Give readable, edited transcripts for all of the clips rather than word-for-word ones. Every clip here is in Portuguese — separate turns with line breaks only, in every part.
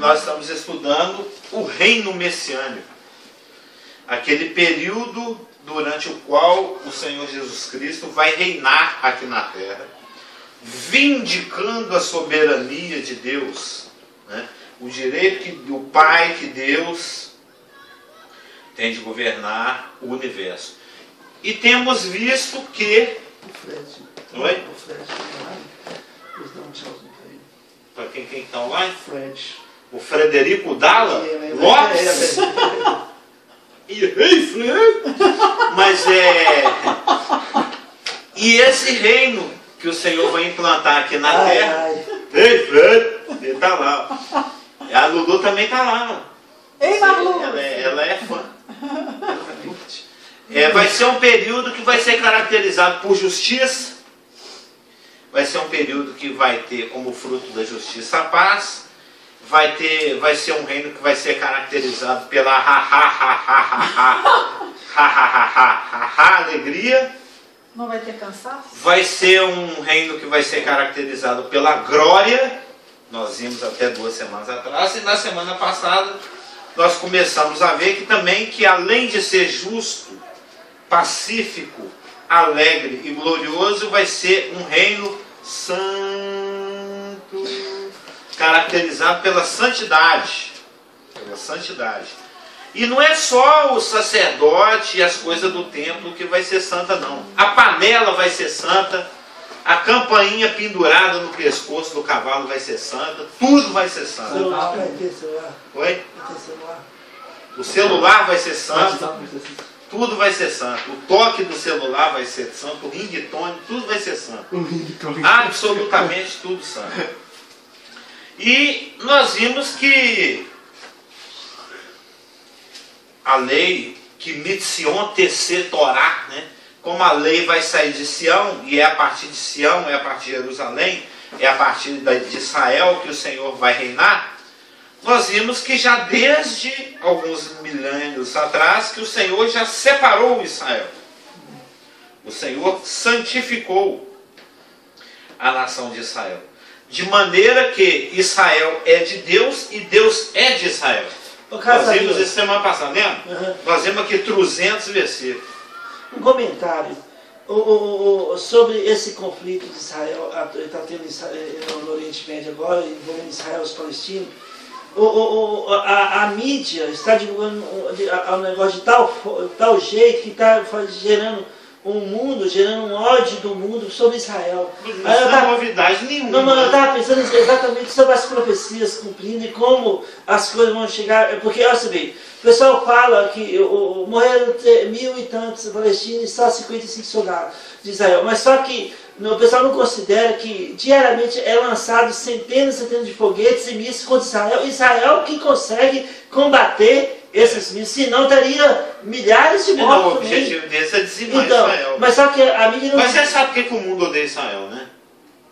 nós estamos estudando o reino messiânico. Aquele período durante o qual o Senhor Jesus Cristo vai reinar aqui na terra, vindicando a soberania de Deus, né? O direito do Pai, que Deus tem de governar o universo. E temos visto que... Oi? Para quem está online? O Frederico Dalla? Lopes? E ei, Fred! Mas e esse reino que o Senhor vai implantar aqui na terra... Ei, Fred! Ele está lá. A Lulu também está lá.
Ei, Malu!
Ela é fã. Vai ser um período que vai ser caracterizado por justiça. Vai ser um período que vai ter como fruto da justiça a paz. Vai ser um reino que vai ser caracterizado pela alegria.
Não vai ter cansaço?
Vai ser um reino que vai ser caracterizado pela glória. Nós vimos até 2 semanas atrás, e na semana passada nós começamos a ver que além de ser justo, pacífico, alegre e glorioso, vai ser um reino santo, caracterizado pela santidade. Pela santidade. E não é só o sacerdote e as coisas do templo que vai ser santa, não. A panela vai ser santa, a campainha pendurada no pescoço do cavalo vai ser santa, tudo vai ser santo. Oi? O celular vai ser santo, tudo vai ser santo. O toque do celular vai ser santo, o ringtone, tudo vai ser santo. Absolutamente tudo santo. E nós vimos que a lei, que mitzion tecer Torá, né? Como a lei vai sair de Sião, e é a partir de Sião, é a partir de Jerusalém, é a partir de Israel que o Senhor vai reinar, nós vimos que já desde alguns milênios atrás, que o Senhor já separou Israel. O Senhor santificou a nação de Israel. De maneira que Israel é de Deus e Deus é de Israel. Nós vimos isso semana passada, lembra? Nós vimos aqui 300 versículos.
Um comentário sobre esse conflito de Israel, está tendo no Oriente Médio agora, envolvendo Israel e os palestinos. A mídia está divulgando um negócio de tal jeito que está gerando um ódio do mundo sobre Israel.
Não é novidade nenhuma.
Não, eu estava pensando exatamente sobre as profecias cumprindo e como as coisas vão chegar. Porque, olha bem, o pessoal fala que morreram 1000 e tantos palestinos e só 55 soldados de Israel. Mas só que o pessoal não considera que diariamente é lançado centenas e centenas de foguetes e mísseis contra Israel. Israel que consegue combater esses mísseis, senão teria milhares de mortos.
O objetivo desse é dizimar
então,
Israel.
Mas só que a mídia não...
Mas você sabe por que o mundo odeia Israel, né?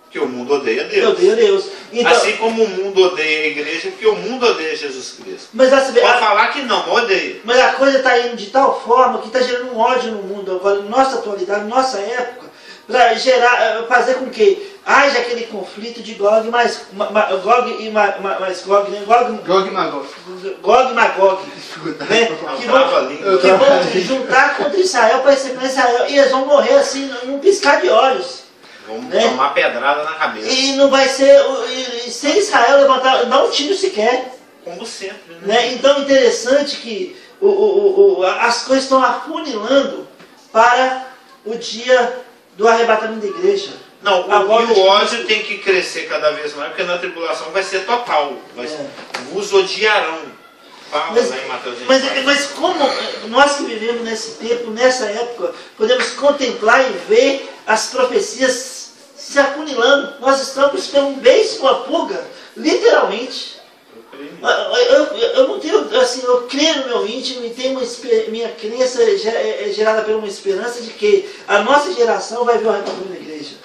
Porque o mundo odeia Deus.
Odeia Deus. Então,
assim como o mundo odeia a igreja, porque o mundo odeia Jesus Cristo.
Mas
pode falar que não, odeia.
Mas a coisa está indo de tal forma que está gerando um ódio no mundo agora, na nossa atualidade, na nossa época, para fazer com que haja aquele conflito de Gog e Magog, né? Gog e Magog, né? que vão juntar contra Israel para receber Israel, e eles vão morrer assim num piscar de olhos.
Vamos tomar pedrada na cabeça.
E não vai ser, sem Israel levantar, não um tiro sequer.
Como sempre,
né? Então é interessante que as coisas estão afunilando para o dia do arrebatamento da igreja.
Não, o ódio tem que crescer cada vez mais, porque na tribulação vai ser total. Vos odiarão. Fala lá em Mateus 24.
Mas como nós que vivemos nesse tempo, nessa época, podemos contemplar e ver as profecias se afunilando. Nós estamos pelo mês com a pulga, literalmente. Eu não tenho, assim, eu creio no meu íntimo e tenho minha crença gerada por uma esperança de que a nossa geração vai ver o arrebatamento da igreja.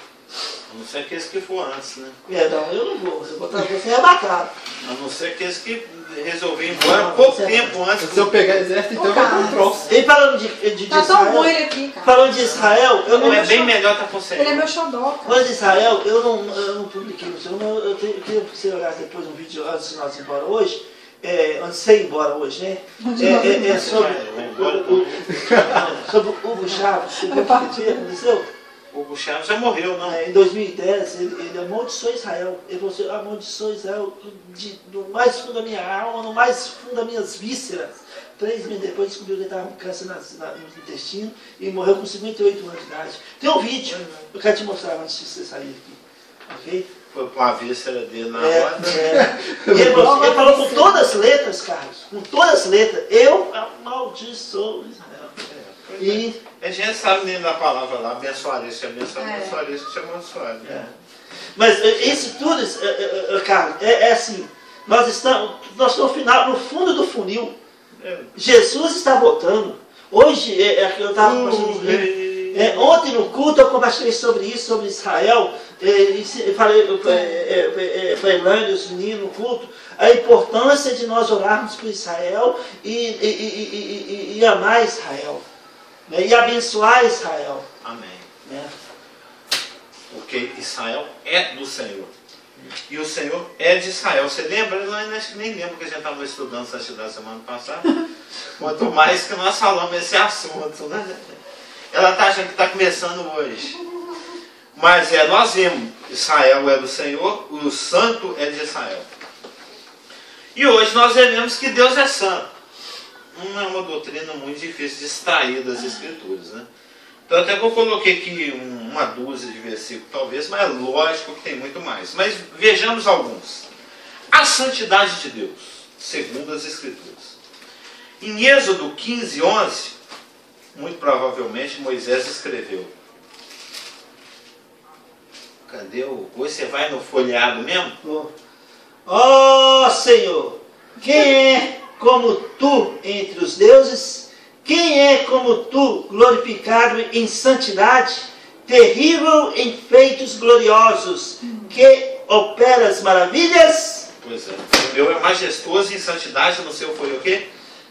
ser aqueles que for antes, né?
Não, eu não vou. Eu vou ser arrebatado.
A não ser aqueles que resolveram ir embora pouco tempo antes.
Se eu pegar exército, então eu vou pro próximo.
E falando de
Tá tão bom
Israel,
ele aqui, cara.
falando de Israel, eu não...
É bem melhor estar com você.
Ele é meu xodó, cara.
Falando de Israel, eu não publiquei no seu, eu queria que você olhasse depois um vídeo antes de nós ir embora hoje, antes de você ir embora hoje, né? Sobre o Hugo Chaves, você viu o que aconteceu?
O Hugo Chaves já morreu, não?
Em 2010, ele amaldiçoou Israel. Ele falou assim, amaldiçoou Israel do mais fundo da minha alma, no mais fundo das minhas vísceras. 3 meses depois descobriu que ele estava com câncer no intestino e morreu com 58 anos de idade. Tem um vídeo, eu quero te mostrar antes de você sair aqui. Ok?
Foi com a víscera dele na roda.
Ele falou com todas as letras, Carlos. Com todas as letras. Eu amaldiçoo Israel. E...
A gente sabe nem da palavra lá, abençoarei, se abençoar, abençoarei, se abençoar.
Mas isso tudo, Carlos, é assim. Nós estamos no fundo do funil. Jesus está voltando. Hoje, eu estava conversando ontem no culto eu compartilhei sobre isso, sobre Israel. Falei para Elaine e os meninos no culto a importância de nós orarmos por Israel e amar Israel. E abençoar Israel.
Amém. Porque Israel é do Senhor. E o Senhor é de Israel. Você lembra? Eu acho que nem lembro que a gente estava estudando santidade semana passada. Quanto mais que nós falamos esse assunto, né? Ela está achando que está começando hoje. Mas nós vimos, Israel é do Senhor, o santo é de Israel. E hoje nós veremos que Deus é santo. Não é uma doutrina muito difícil de extrair das Escrituras, né? Então até que eu coloquei aqui uma dúzia de versículos, talvez, mas é lógico que tem muito mais. Mas vejamos alguns. A santidade de Deus, segundo as Escrituras. Em Êxodo 15, 11, muito provavelmente Moisés escreveu. Cadê o... Hoje você vai no folheado mesmo?
Ó Senhor, quem é como tu entre os deuses? Quem é como tu, glorificado em santidade, terrível em feitos gloriosos, que operas maravilhas?
Pois é. O meu é majestoso em santidade, no seu foi o quê?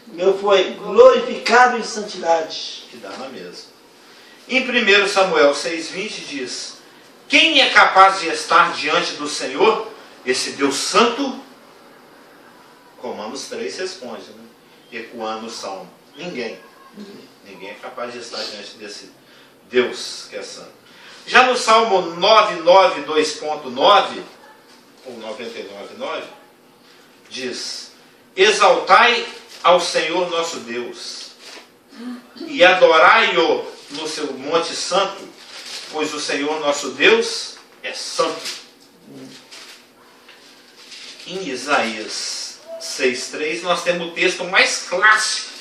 O meu foi glorificado em santidade.
Que dá na mesma. Em 1 Samuel 6,20 diz: quem é capaz de estar diante do Senhor, esse Deus santo? Romanos 3 responde, né? Ecoando o salmo. Ninguém. Ninguém é capaz de estar diante desse Deus que é santo. Já no Salmo 992.9, ou 99.9, diz: exaltai ao Senhor nosso Deus e adorai-o no seu monte santo, pois o Senhor nosso Deus é santo. Em Isaías 6,3 nós temos o texto mais clássico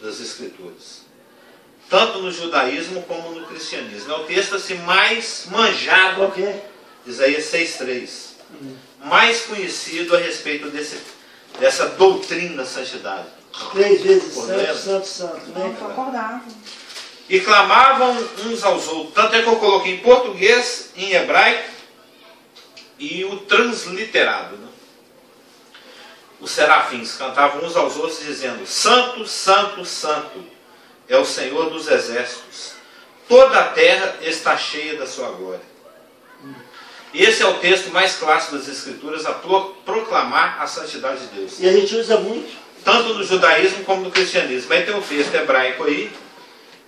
das Escrituras, tanto no judaísmo como no cristianismo. É o texto assim mais manjado.
Okay.
Isaías 6,3. Mais conhecido a respeito dessa doutrina da santidade.
3 vezes
Cordeiro.
santo, santo, né?
Acordava.
E clamavam uns aos outros. Tanto é que eu coloquei em português, em hebraico e o transliterado, né? Os serafins cantavam uns aos outros dizendo: santo, santo, santo é o Senhor dos exércitos. Toda a terra está cheia da sua glória. Esse é o texto mais clássico das Escrituras a proclamar a santidade de Deus.
E a gente usa muito.
Tanto no judaísmo como no cristianismo. Aí tem um texto hebraico aí,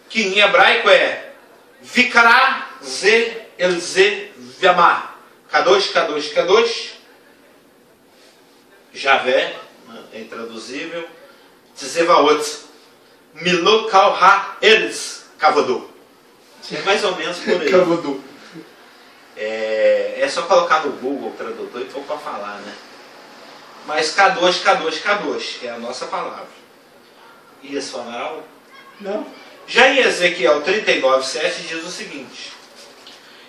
que em hebraico é Vikara Ze Elze Vyamar. Kadosh, Kadosh, Kadosh. Javé, é intraduzível. Tzevaot. Milokal Ha Eres Kavodu. É mais ou menos por aí.
Kavodu.
É só colocar no Google Tradutor e for para falar, né? Mas Kadosh, Kadosh, Kadosh é a nossa palavra. Ias falar algo?
Não?
Já em Ezequiel 39:7 diz o seguinte: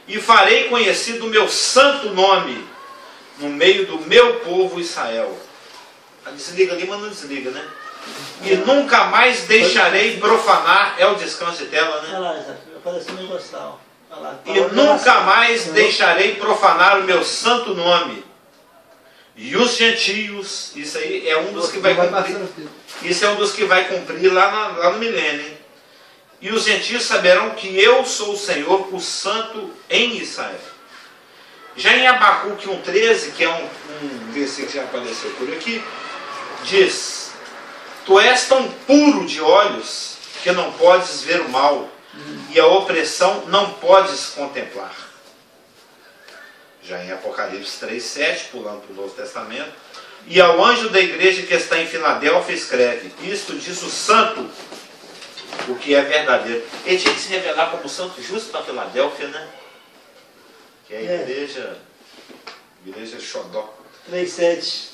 e farei conhecido o meu santo nome no meio do meu povo Israel. Desliga ali, mas não desliga, né? E nunca mais deixarei profanar. É o descanso de tela, né?
Olha lá, Isaac, apareceu um negócio.
E nunca mais deixarei profanar o meu santo nome. E os gentios, isso aí é um dos que vai cumprir. Isso é um dos que vai cumprir lá no milênio. Hein? E os gentios saberão que eu sou o Senhor, o Santo em Israel. Já em Abacuque 1,13, que é um versículo que já apareceu por aqui, diz: Tu és tão puro de olhos que não podes ver o mal, e a opressão não podes contemplar. Já em Apocalipse 3,7, pulando para o Novo Testamento, e ao anjo da igreja que está em Filadélfia escreve: Isto diz o santo, o que é verdadeiro. Ele tinha que se revelar como santo justo para Filadélfia, né? Que é a igreja Xodó.
3,7.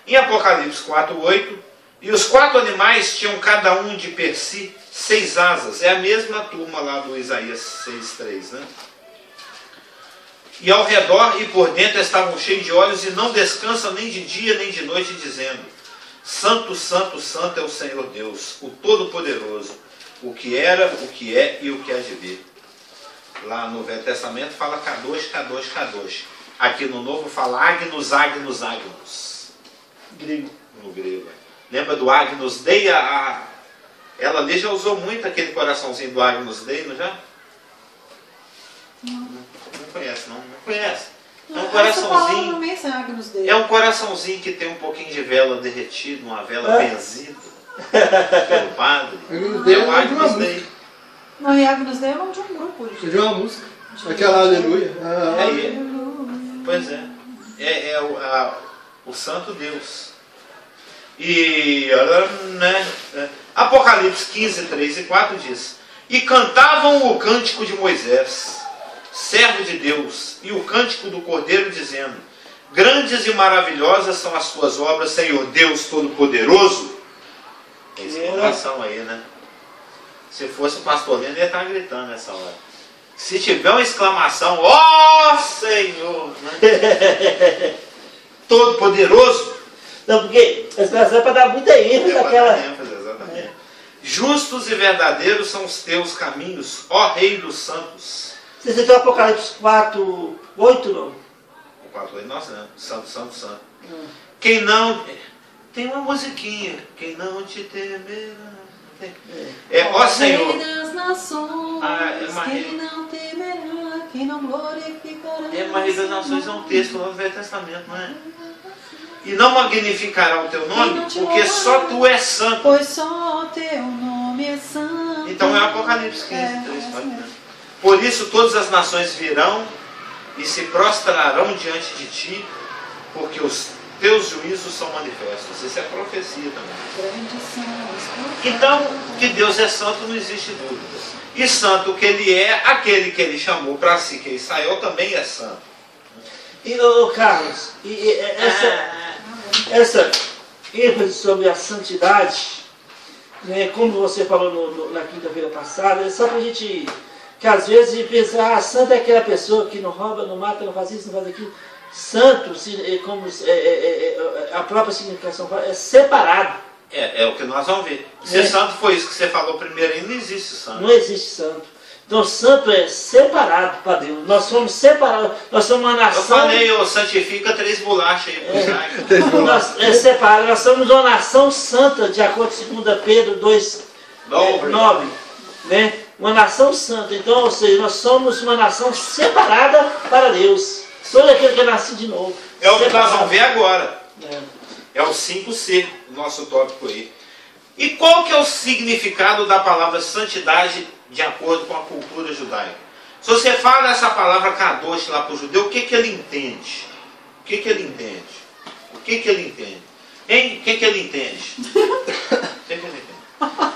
Em Apocalipse 4,8, e os 4 animais tinham cada um de per si 6 asas. É a mesma turma lá do Isaías 6,3, né? E ao redor e por dentro estavam cheios de olhos e não descansam nem de dia nem de noite, dizendo: Santo, Santo, Santo é o Senhor Deus, o Todo-Poderoso, o que era, o que é e o que há de vir. Lá no Velho Testamento fala Kadosh, Kadosh, Kadosh. Aqui no Novo fala Agnus, Agnus, Agnus.
Grego.
No grego. Lembra do Agnus Dei? Ela ali já usou muito aquele coraçãozinho do Agnus Dei, não já? Não conhece, não conhece. É um coraçãozinho. É um coraçãozinho que tem um pouquinho de vela derretida, uma vela benzida pelo padre. É o Agnus Dei.
Não, e Agnus Dei é o nome de um grupo.
De uma música. Aquela aleluia.
Pois é. É o Santo Deus. E Apocalipse 15, 3 e 4 diz: E cantavam o cântico de Moisés, servo de Deus, e o cântico do Cordeiro, dizendo: Grandes e maravilhosas são as tuas obras, Senhor Deus Todo-Poderoso. Tem exclamação aí, né? Se fosse o pastor Lendo, ele ia estar gritando nessa hora. Se tiver uma exclamação, ó Senhor, né? Todo-Poderoso.
Não, porque a exclamação é para dar muita ênfase àquela.
Exatamente. Justos e verdadeiros são os teus caminhos, ó Rei dos Santos.
Você citou Apocalipse 4, 8, não?
O 4, 8, nossa, né? Santo, Santo, Santo. Quem não... Tem uma musiquinha. Quem não te temerá... ó Senhor.
Rei das nações, quem não temerá, quem não glorificará.
Mas Rei das Nações é um texto lá do Velho Testamento, não é? E não magnificará o teu nome, porque só tu és santo.
Pois só o teu nome é santo.
Então é Apocalipse 15, 3, 4. Por isso todas as nações virão e se prostrarão diante de ti, porque os teus juízos são manifestos. Isso é profecia também. Então, que Deus é santo, não existe dúvida. E santo que Ele é, aquele que Ele chamou para si, que é Israel, também é santo.
E, Carlos, essa ênfase sobre a santidade, né, como você falou na quinta-feira passada, é só para a gente, que às vezes pensar, santo é aquela pessoa que não rouba, não mata, não faz isso, não faz aquilo. Santo, como a própria significação fala, é separado.
É o que nós vamos ver. Se santo foi isso que você falou primeiro, aí não existe santo.
Não existe santo. Então, santo é separado para Deus. Nós somos separados. Nós somos uma nação.
Eu falei, santifica 3 bolachas aí.
Nós separado. Nós somos uma nação santa, de acordo com 2 Pedro 2, 9. Né? Uma nação santa. Então, ou seja, nós somos uma nação separada para Deus. Todo aquele que é nascido de novo.
É o que nós vamos ver agora. É o 5C, o nosso tópico aí. E qual que é o significado da palavra santidade de acordo com a cultura judaica? Se você fala essa palavra kadosh lá para o judeu, o que ele entende? O que ele entende? O que ele entende? Hein? O que ele entende?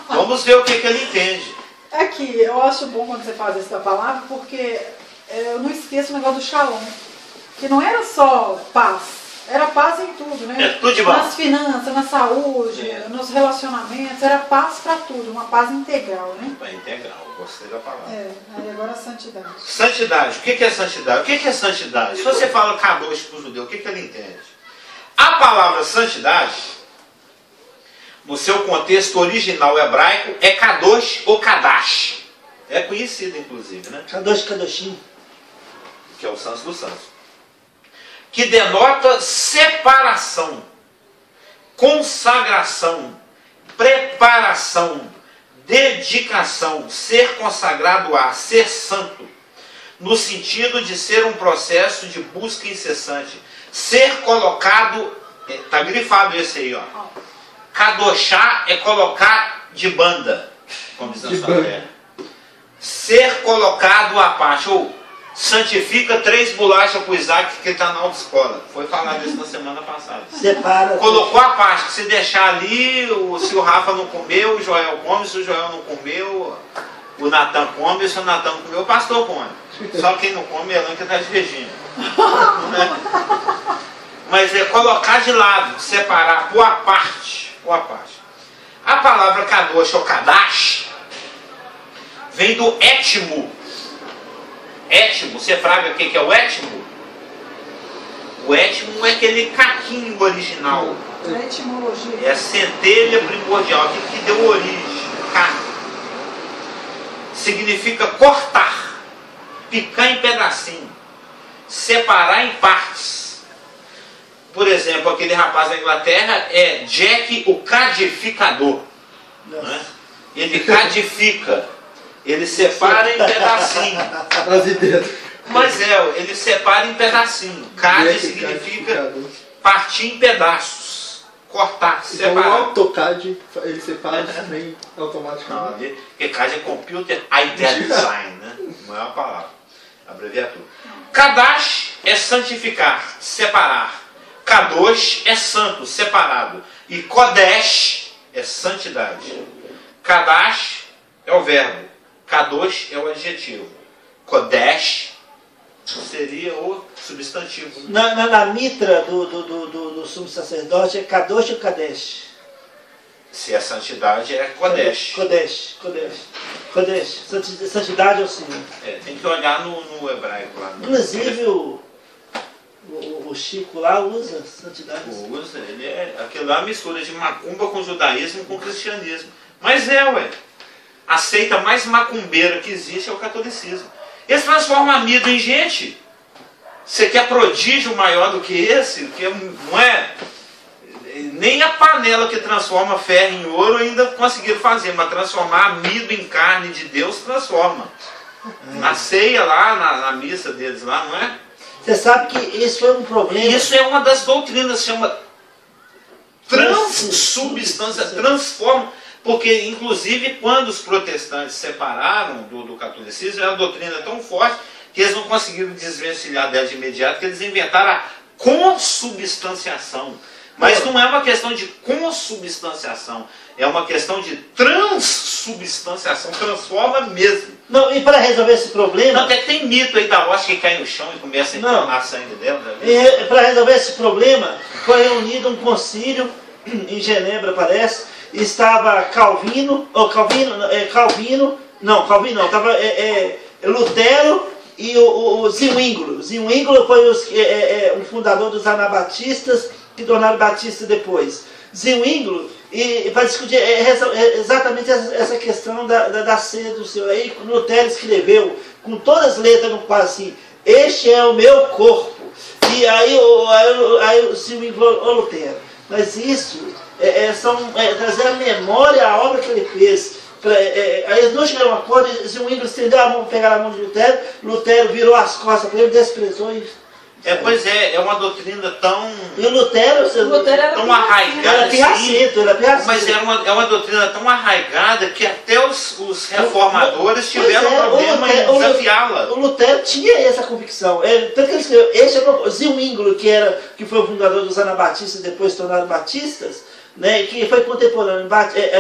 Vamos ver o que ele entende.
É que eu acho bom quando você faz essa palavra, porque eu não esqueço o negócio do shalom. Que não era só paz. Era paz em tudo, né?
É tudo de bom.
Nas finanças, na saúde, nos relacionamentos, era paz para tudo, uma paz integral, né?
É integral, gostei da palavra.
Aí agora a santidade.
Santidade, o que é santidade? O que é santidade? Se você fala kadosh para o judeu, o que ele entende? A palavra santidade, no seu contexto original hebraico, é kadosh ou kadash. É conhecido, inclusive, né?
Kadosh Kadoshim.
Que é o Santos dos Santos. Que denota separação, consagração, preparação, dedicação, ser consagrado a, ser santo, no sentido de ser um processo de busca incessante, ser colocado, está grifado esse aí, ó. Kadoshá é colocar de banda, como diz na sua terra. Ser colocado à parte, ou santifica 3 bolachas para o Isaac que está na autoescola. Foi falado isso na semana passada.
Separa.
Colocou a parte, que se deixar ali, se o Rafa não comeu, o Joel come, se o Joel não comeu, o Natan come, se o Natan não comeu, o pastor come. Só quem não come é Elan que está de Virgínia. Mas é colocar de lado, separar, pôr a parte. A palavra kadosh ou kadash vem do étimo. Étimo, você fraga o que é o étimo? O étimo é aquele caquinho original.
É etimologia.
É a centelha primordial, aquilo que deu origem. Caco. Significa cortar, picar em pedacinho, separar em partes. Por exemplo, aquele rapaz da Inglaterra é Jack o cadificador. Né? Ele cadifica. Ele separa em pedacinho. Mas ele separa em pedacinho. Cade significa partir em pedaços. Cortar,
então,
separar.
o AutoCAD, ele separa também automaticamente.
Porque CAD é Computer Identity Design, né? Não é uma palavra. Abreviatura. Kadash é santificar, separar. Kadosh é santo, separado. E Kodesh é santidade. Kadash é o verbo. Kadosh é o adjetivo. Kodesh seria o substantivo.
Na mitra do sumo sacerdote é Kadosh ou Kadesh?
Se é santidade, é Kodesh.
Kodesh. Santidade é o Senhor.
Tem que olhar no hebraico lá.
Inclusive o Chico lá usa santidade.
Usa, aquilo lá é uma mistura de macumba com judaísmo com cristianismo. Mas a seita mais macumbeira que existe é o catolicismo. Eles transformam amido em gente. Você quer prodígio maior do que esse? Que não é. Nem a panela que transforma ferro em ouro ainda conseguiram fazer, mas transformar amido em carne de Deus transforma. Na ceia lá, na missa deles lá, não é?
Você sabe que isso foi um problema.
Isso é uma das doutrinas, chama transubstância, transforma. Porque, inclusive, quando os protestantes separaram do catolicismo, era uma doutrina tão forte que eles não conseguiram desvencilhar dela de imediato, que eles inventaram a consubstanciação. Mas não é uma questão de consubstanciação, é uma questão de transubstanciação, transforma mesmo.
Não, e para resolver esse problema...
Não, até tem mito aí da hóstia que cai no chão e começa a entornar sangue dela.
E para resolver esse problema, foi reunido um concílio em Genebra, parece. Estava Calvino, estava Lutero e o Zwinglio. Zwinglio foi um fundador dos anabatistas, que tornaram batista depois. Zwinglio, e para discutir exatamente essa questão da ceia do Senhor. Aí Lutero escreveu, com todas as letras no quadro assim, este é o meu corpo. E aí o Zwinglio falou, Lutero, mas isso... trazer à memória a obra que ele fez. Aí eles não chegaram a um acordo, o Zwinglio estendeu a mão para pegar a mão de Lutero, Lutero virou as costas para ele, desprezou e...
Pois é uma doutrina tão...
E o Lutero
era
tão arraigada,
era pirracento.
Mas é uma doutrina tão arraigada que até os reformadores tiveram problema em desafiá-la.
O Lutero tinha essa convicção. Tanto que ele escreveu, este é o Zwinglio, que foi o fundador dos anabatistas, depois se tornaram batistas, né, que foi contemporâneo,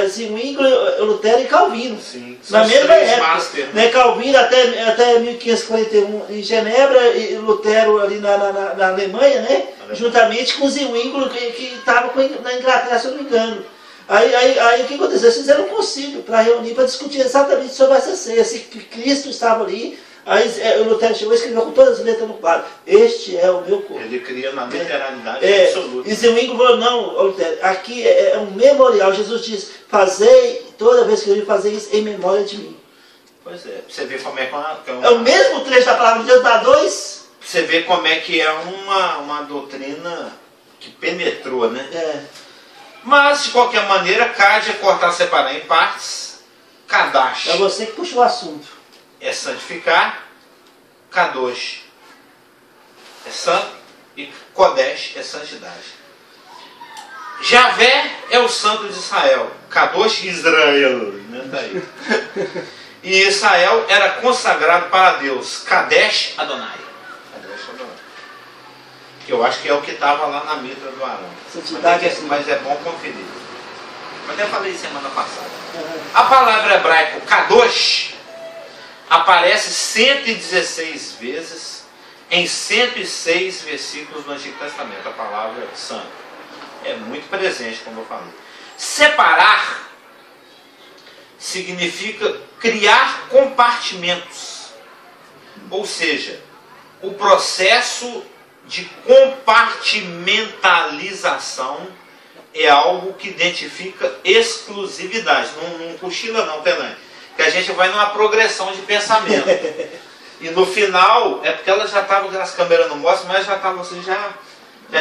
Zwinglio, Lutero e Calvino.
Sim,
na mesma época.
Master,
né? Calvino até 1541 em Genebra e Lutero ali na Alemanha, né? Juntamente com Zwinglio que estava na Inglaterra, se eu não me engano. Aí o que aconteceu? Eles fizeram um concílio para reunir, para discutir exatamente sobre essa ceia, se Cristo estava ali. Aí o Lutero chegou e escreveu com todas as letras no quadro, este é o meu corpo.
Ele cria na literalidade absoluta.
E Zwinglio falou, não, Lutero, aqui é um memorial. Jesus diz, toda vez que eu fazer isso em memória de mim.
Pois é, você vê como é que
É o mesmo trecho da palavra de Deus, dá dois.
você vê como é que é uma doutrina que penetrou, né?
É.
Mas, de qualquer maneira, Cade é cortar, separar em partes. Kadash
É você que puxa o assunto.
é santificar. Kadosh é santo. E Kodesh é santidade. Javé é o santo de Israel. Kadosh Israel. Né? Tá aí. E Israel era consagrado para Deus. Kadesh Adonai. Kadesh Adonai. Que eu acho que é o que estava lá na mitra do Arão.
Santidade é assim.
Mas é bom conferir. Eu até falei semana passada.
Uhum.
A palavra hebraica Kadosh aparece 116 vezes em 106 versículos do Antigo Testamento. A palavra santo é muito presente, como eu falei. Separar significa criar compartimentos. Ou seja, o processo de compartimentalização é algo que identifica exclusividade. Não cochila não, Tenã. Que a gente vai numa progressão de pensamento. E no final, é porque ela já estava, as câmeras não mostram, mas já estava assim, já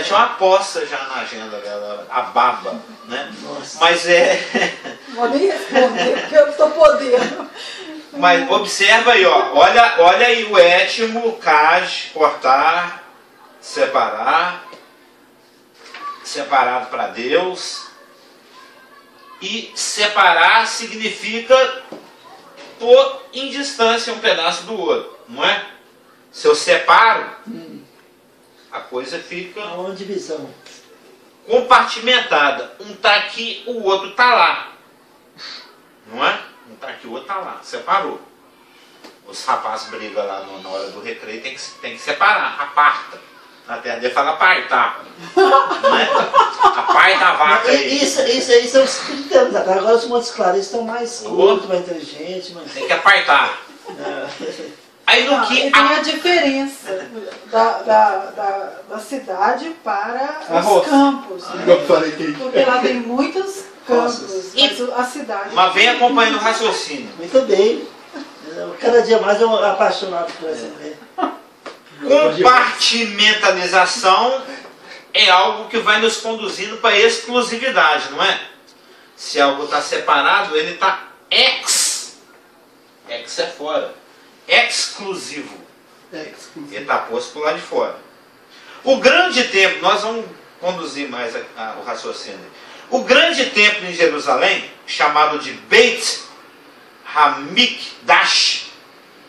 tinha uma aposta já na agenda dela, a baba, né?
Nossa.
Mas
Vou nem responder, porque eu estou podendo.
Mas observa aí, ó. Olha aí o étimo, kaj, cortar, separar, separado para Deus. E separar significa pôr em distância um pedaço do outro, não é? Se eu separo, a coisa fica
Há uma divisão.
compartimentada. Um tá aqui, o outro tá lá. Não é? Um tá aqui, o outro tá lá. Separou. Os rapazes brigam lá na hora do recreio, tem que separar, aparta. Na terra dele fala apartar. Não é? Aparta a vaca aí.
Isso aí são os 30 anos atrás. Agora os Montes Claros estão mais cultos, mais inteligentes. Mais...
Tem que apartar. Aí no que.
E tem a diferença da cidade para
A
os
roça.
campos. Né?
Eu falei que
Porque lá tem muitos campos,
Roças.
mas a cidade...
Mas vem acompanhando o raciocínio.
Muito bem. Cada dia mais eu apaixonado por essa mulher.
Compartimentalização é algo que vai nos conduzindo para a exclusividade, não é? Se algo está separado, ele está ex é fora, exclusivo. Ele está posto por lá de fora. O grande templo, nós vamos conduzir mais o raciocínio. O grande templo em Jerusalém, chamado de Beit Hamikdash,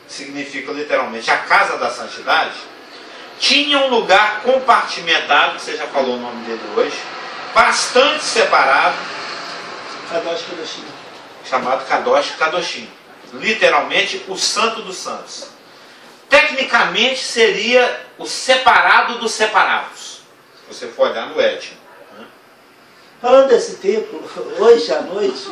significa literalmente a casa da santidade, tinha um lugar compartimentado, que você já falou o nome dele hoje, bastante separado,
Kadosh Kadoshim.
chamado Kadosh Kadoshim, literalmente o santo dos santos. Tecnicamente seria o separado dos separados, se você for olhar no étimo.
Falando desse templo, hoje à noite,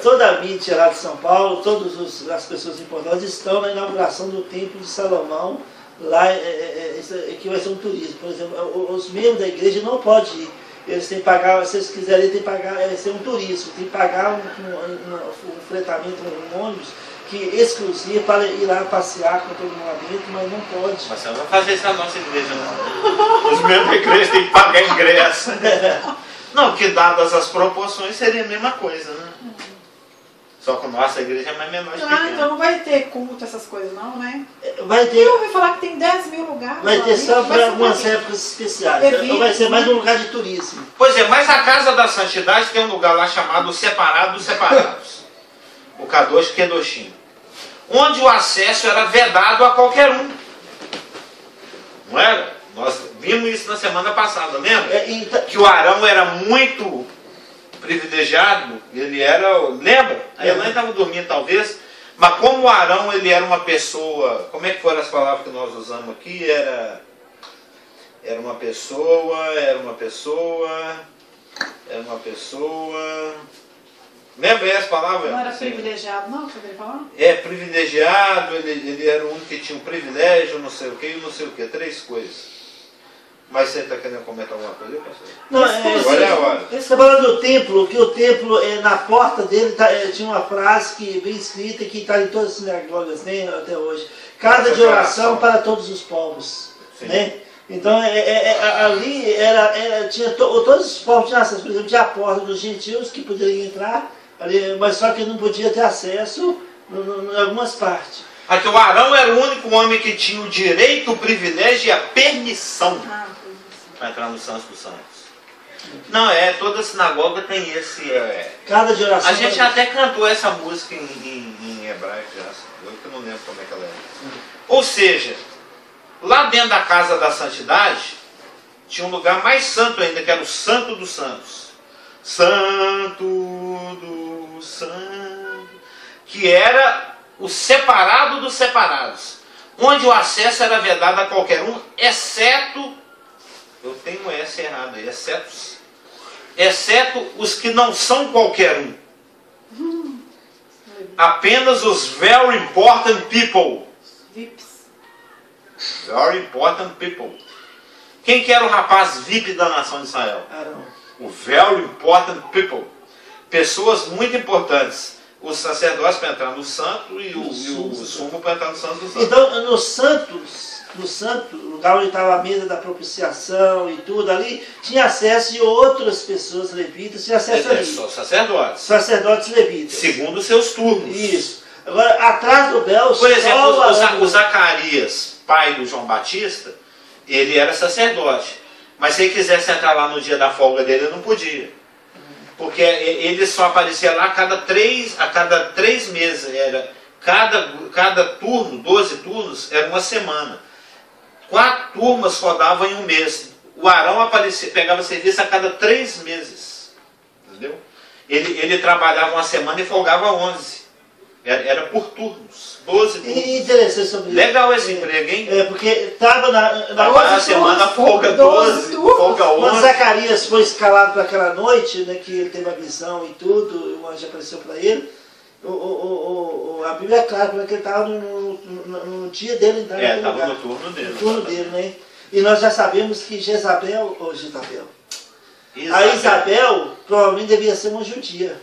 toda a mídia lá de São Paulo, todas as pessoas importantes estão na inauguração do Templo de Salomão, lá que vai ser um turismo. Por exemplo, os membros da igreja não podem ir. Eles têm que pagar, se eles quiserem, tem que pagar, ser um turismo, tem que pagar um fretamento, um ônibus exclusivo para ir lá passear com todo mundo lá dentro, mas não pode.
Mas você não vai fazer isso na nossa igreja, não. Os membros da igreja têm que pagar ingresso. Não, que dadas as proporções seria a mesma coisa, né? Só que a nossa igreja é mais menor de pequena.
Então não vai ter culto, essas coisas não, né?
Vai ter,
Eu ouvi falar que tem 10 mil lugares.
vai
lá
ter
dentro,
só
vai
para
ser
algumas
pra quê?
épocas especiais.
Evitos,
Vai ser mais
né?
um lugar de turismo.
Pois é, mas a casa da santidade tem um lugar lá chamado Separado dos Separados. O Kadosh Kedoshim. Onde o acesso era vedado a qualquer um. Não era? Nós vimos isso na semana passada, lembra? Que o Arão era muito privilegiado, ele era, lembra? A Elaine estava dormindo talvez, mas como o Arão ele era uma pessoa, como é que foram as palavras que nós usamos aqui? Era uma pessoa, lembra aí as palavras?
Não era privilegiado, não? Você queria falar?
É, privilegiado, ele era o único que tinha um privilégio, não sei o que, 3 coisas. Mas você está querendo comentar alguma coisa, pastor?
Não,
Agora é a hora.
Você falou do templo, que o templo, na porta dele tinha uma frase que bem escrita, que está em todas as sinagogas, né, até hoje. Casa de oração para todos os povos. Né? Então, ali tinha todos os povos tinham acesso. Por exemplo, tinha a porta dos gentios que poderiam entrar, ali, mas só que não podia ter acesso em algumas partes.
Aqui o Arão era o único homem que tinha o direito, o privilégio e a permissão para entrar no Santo dos Santos. Não, toda sinagoga tem esse...
Casa de oração.
A gente até cantou essa música em hebraico já, eu que não lembro como é que ela é. Ou seja, lá dentro da casa da santidade, tinha um lugar mais santo ainda, que era o Santo dos Santos. Santo dos Santos. Que era o separado dos separados. Onde o acesso era vedado a qualquer um, exceto... Eu tenho um S errado aí, exceto os que não são qualquer um. Apenas os very important people.
VIPs.
Very important people. Quem que era o rapaz VIP da nação de Israel?
Arão.
O very important people. Pessoas muito importantes. Os sacerdotes para entrar no santo e o sumo para entrar no santo dos santos.
Então, no santo, lugar onde estava a mesa da propiciação e tudo ali, tinha acesso de outras pessoas levitas, tinha acesso ali.
Só sacerdotes.
Sacerdotes levitas.
Segundo os seus turnos.
Isso. Agora, atrás do véu,
por exemplo, o Zacarias, pai do João Batista, ele era sacerdote. Mas se ele quisesse entrar lá no dia da folga dele, ele não podia. Porque ele só aparecia lá a cada três meses. Era cada turno, 12 turnos, era uma semana. 4 turmas rodavam em um mês. O Arão pegava serviço a cada 3 meses. Entendeu? Ele trabalhava uma semana e folgava 11. Era por turnos. 12 turnos.
E interessante sobre isso.
Legal esse emprego, hein?
Porque estava
na semana, folga 12, folga 11.
Quando Zacarias foi escalado para aquela noite, né, que ele teve a visão e tudo, o anjo apareceu para ele, a Bíblia é clara, porque ele estava no dia dele entrar naquele lugar.
Estava no turno dele.
No turno dele, né? E nós já sabemos que a Isabel provavelmente devia ser uma judia.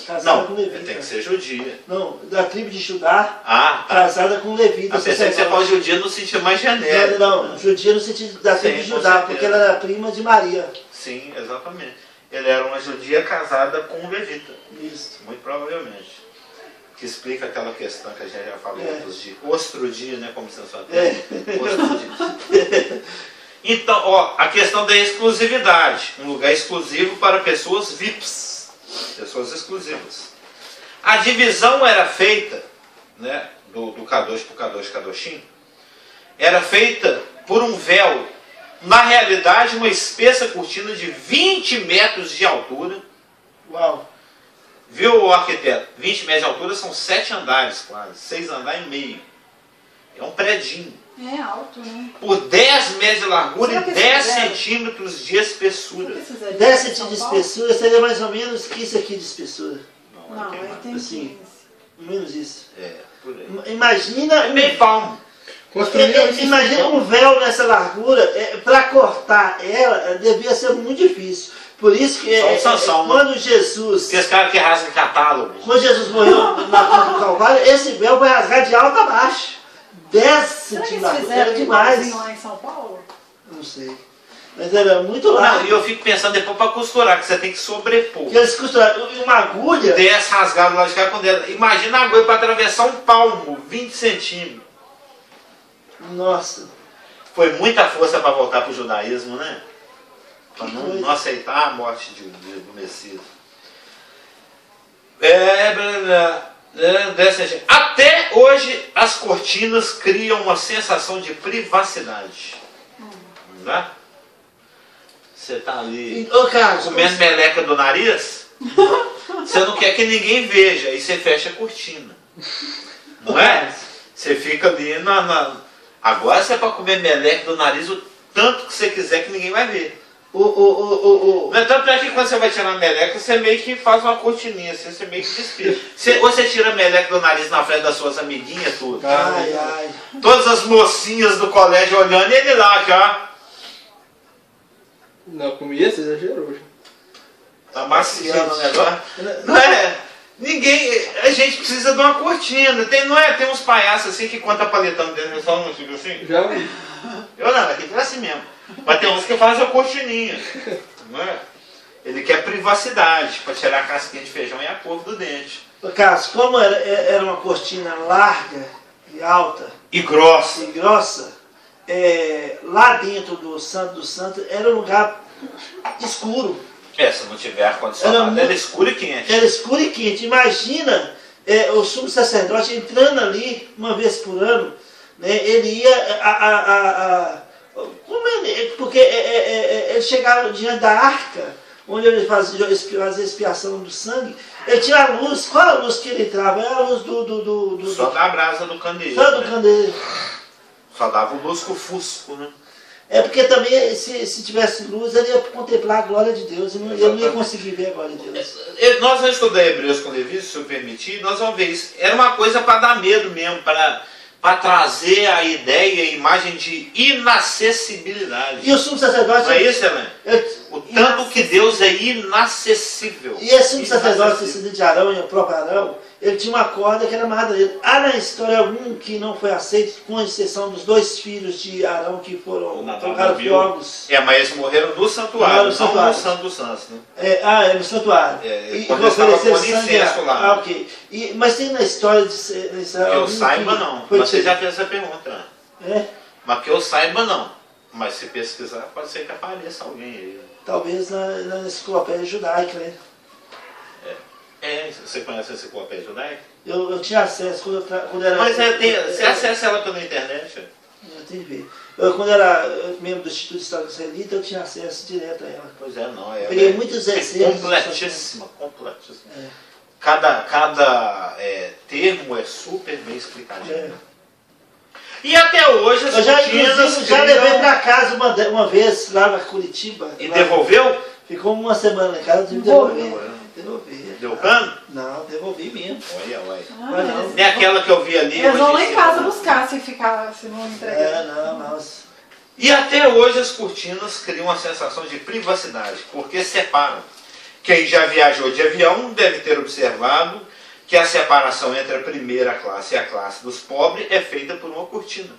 Casada com levita.
Tem que ser judia.
Não, da tribo de Judá,
tá.
casada com levita.
Pensei que você fala judia no sentido mais genérico.
Não, judia no sentido da tribo de Judá, porque ela era prima de Maria.
Sim, exatamente. Ela era uma judia casada com um levita.
Isso.
Muito provavelmente. Que explica aquela questão que a gente já falou outros dias. Outro dia, né? Como você fala. Outro dia. Então, a questão da exclusividade. Um lugar exclusivo para pessoas VIPs. Pessoas exclusivas. A divisão era feita, né, do Kadosh para o Kadosh Kadoshim, era feita por um véu, na realidade uma espessa cortina de 20 metros de altura.
Uau!
Viu, o arquiteto? 20 metros de altura são 7 andares quase, 6 andares e meio. É um predinho.
É alto, né?
Por 10 metros de largura e 10 centímetros de espessura.
10 centímetros de espessura seria mais ou menos que isso aqui de espessura.
Não, aí tem
assim, menos isso.
Por aí.
Imagina...
meio palmo.
Imagina um véu nessa largura, para cortar ela, devia ser muito difícil. Por isso que quando Jesus...
Esse cara que rasga catálogo.
Quando Jesus morreu na cruz do Calvário, esse véu vai rasgar de alto a baixo. 10 centímetros. Era demais.
Lá em São Paulo?
Não sei. Mas era muito largo.
E eu fico pensando depois para costurar, que você tem que sobrepor.
Porque eles costuraram uma agulha.
10 rasgados lá de cá com dela. Imagina a agulha para atravessar um palmo, 20 centímetros.
Nossa.
Foi muita força para voltar para o judaísmo, né? Para não aceitar a morte do Messias. Até hoje as cortinas criam uma sensação de privacidade. Não é? Você está ali comendo meleca do nariz, você não quer que ninguém veja, aí você fecha a cortina. Não é? Você fica ali Agora você pode comer meleca do nariz o tanto que você quiser que ninguém vai ver. Tanto é que quando você vai tirar a meleca, você meio que faz uma cortininha, assim, você meio que despira. Ou você tira a meleca do nariz na frente das suas amiguinhas, tudo.
Ai.
Todas as mocinhas do colégio olhando e ele lá já.
Não, comigo você exagerou.
Tá maciando o negócio. Não é? Ninguém. A gente precisa de uma cortina. Tem uns palhaços assim que conta paletando dentro do salão, não fica assim?
Já vi.
Eu não, aqui é assim mesmo. Mas tem uns que fazem a cortininha. Não é? Ele quer privacidade para tirar a casquinha de feijão e a cor do dente.
Carlos, como era uma cortina larga e alta
E grossa.
e grossa, lá dentro do Santo era um lugar escuro.
Se não tiver ar-condicionado, era escuro e quente.
Era escuro e quente. Imagina o sumo sacerdote entrando ali uma vez por ano, né, ele ia porque ele chegava diante da arca, onde ele fazia expiação do sangue. Ele tinha a luz. Qual a luz que ele entrava? Era a luz
Só da brasa do candeeiro.
Só do candeeiro.
Só dava o lusco-fusco, né?
Porque também, se tivesse luz, ele ia contemplar a glória de Deus. Ele não ia conseguir ver a glória de Deus.
Nós vamos estudar Hebreus com Levi, se eu permitir, nós vamos ver isso. Era uma coisa para dar medo mesmo, para trazer a ideia, a imagem de inacessibilidade.
E o sumo sacerdote...
Não é isso, Helena? O tanto que Deus é inacessível.
E esse sumo sacerdote, descendente de Arão e o próprio Arão, ele tinha uma corda que era amarrada nele. Há na história algum que não foi aceito, com exceção dos 2 filhos de Arão que foram trocados fogos.
Mas eles morreram no santuário, não no Santo dos Santos, né?
No santuário.
Quando eles estavam com incenso lá.
Ok. Mas tem na história de Israel...
Que eu saiba, não. Mas você já fez essa pergunta. Mas que eu saiba, não. Mas se pesquisar, pode ser que apareça alguém aí.
Talvez na enciclopédia judaica, né?
Você conhece a enciclopédia judaica?
Eu tinha acesso quando era...
Mas você acessa ela pela internet?
Eu tenho que ver. Quando era membro do Instituto Histórico Israelita, eu tinha acesso direto a ela.
Pois é, não.
Eu peguei muitos excertos.
Completíssima. Cada termo é super bem explicadinho. E até hoje as cortinas
já levei para casa uma vez lá na Curitiba.
E devolveu?
Ficou uma semana na casa e devolveu.
Deu cano?
Não, devolvi mesmo.
Olha. Nem aquela que eu vi ali.
Eles vão lá em casa buscar se não entregar.
Não.
E até hoje as cortinas criam uma sensação de privacidade, porque separam. Quem já viajou de avião deve ter observado que a separação entre a primeira classe e a classe dos pobres é feita por uma cortina.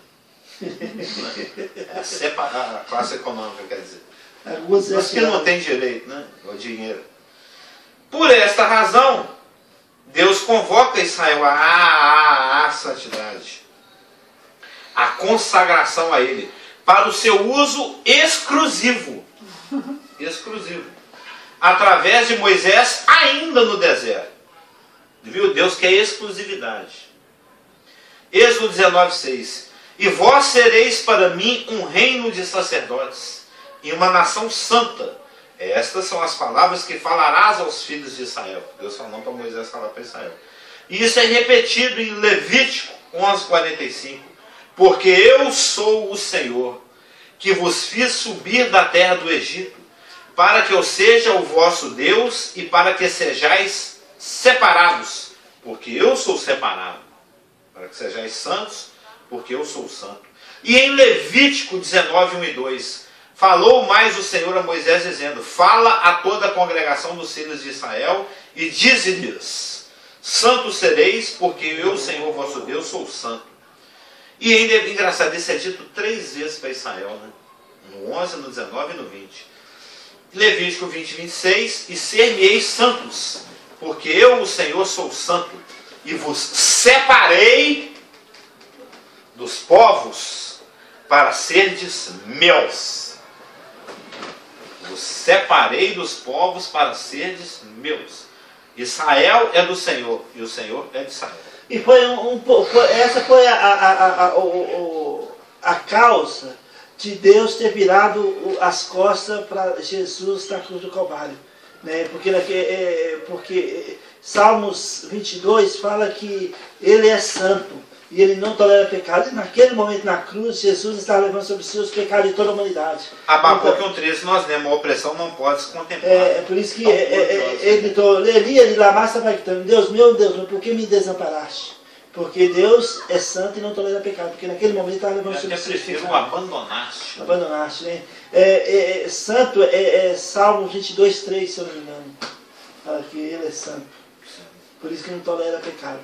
A classe econômica, quer dizer. Mas que não tem direito, né? O dinheiro. Por esta razão, Deus convoca Israel à santidade, à consagração a Ele, para o seu uso exclusivo, através de Moisés, ainda no deserto. Viu? Deus quer exclusividade. Êxodo 19:6. E vós sereis para mim um reino de sacerdotes e uma nação santa. Estas são as palavras que falarás aos filhos de Israel. Deus falou para Moisés falar para Israel. E isso é repetido em Levítico 11:45. Porque eu sou o Senhor, que vos fiz subir da terra do Egito, para que eu seja o vosso Deus e para que sejais separados, porque eu sou separado. Para que sejais santos, porque eu sou santo. E em Levítico 19:1 e 2, falou mais o Senhor a Moisés, dizendo: fala a toda a congregação dos filhos de Israel e dize-lhes: santos sereis, porque eu, o Senhor vosso Deus, sou santo. E ainda é engraçado, isso é dito 3 vezes para Israel, né? No 11, no 19 e no 20. Levítico 20:26, e ser-me-eis santos, porque eu, o Senhor, sou santo, e vos separei dos povos para serdes meus. Vos separei dos povos para serdes meus. Israel é do Senhor, e o Senhor é de Israel.
E essa foi a causa de Deus ter virado as costas para Jesus na cruz do Calvário. Né? Porque Salmos 22 fala que Ele é santo e Ele não tolera pecado. E naquele momento na cruz, Jesus estava levando sobre si os pecados de toda a humanidade.
Abacuque 1:13 nós lemos: a opressão não pode se contemplar.
É por isso que ele gritou: Eli, lama sabachthani, Deus meu, por que me desamparaste? Porque Deus é santo e não tolera pecado. Porque naquele momento ele estava levando sobre si os pecados.
Eu abandonaste.
Abandonaste, né? Santo é Salmo 22:3, se eu não me engano. Ele é santo. Por isso que não tolera pecado.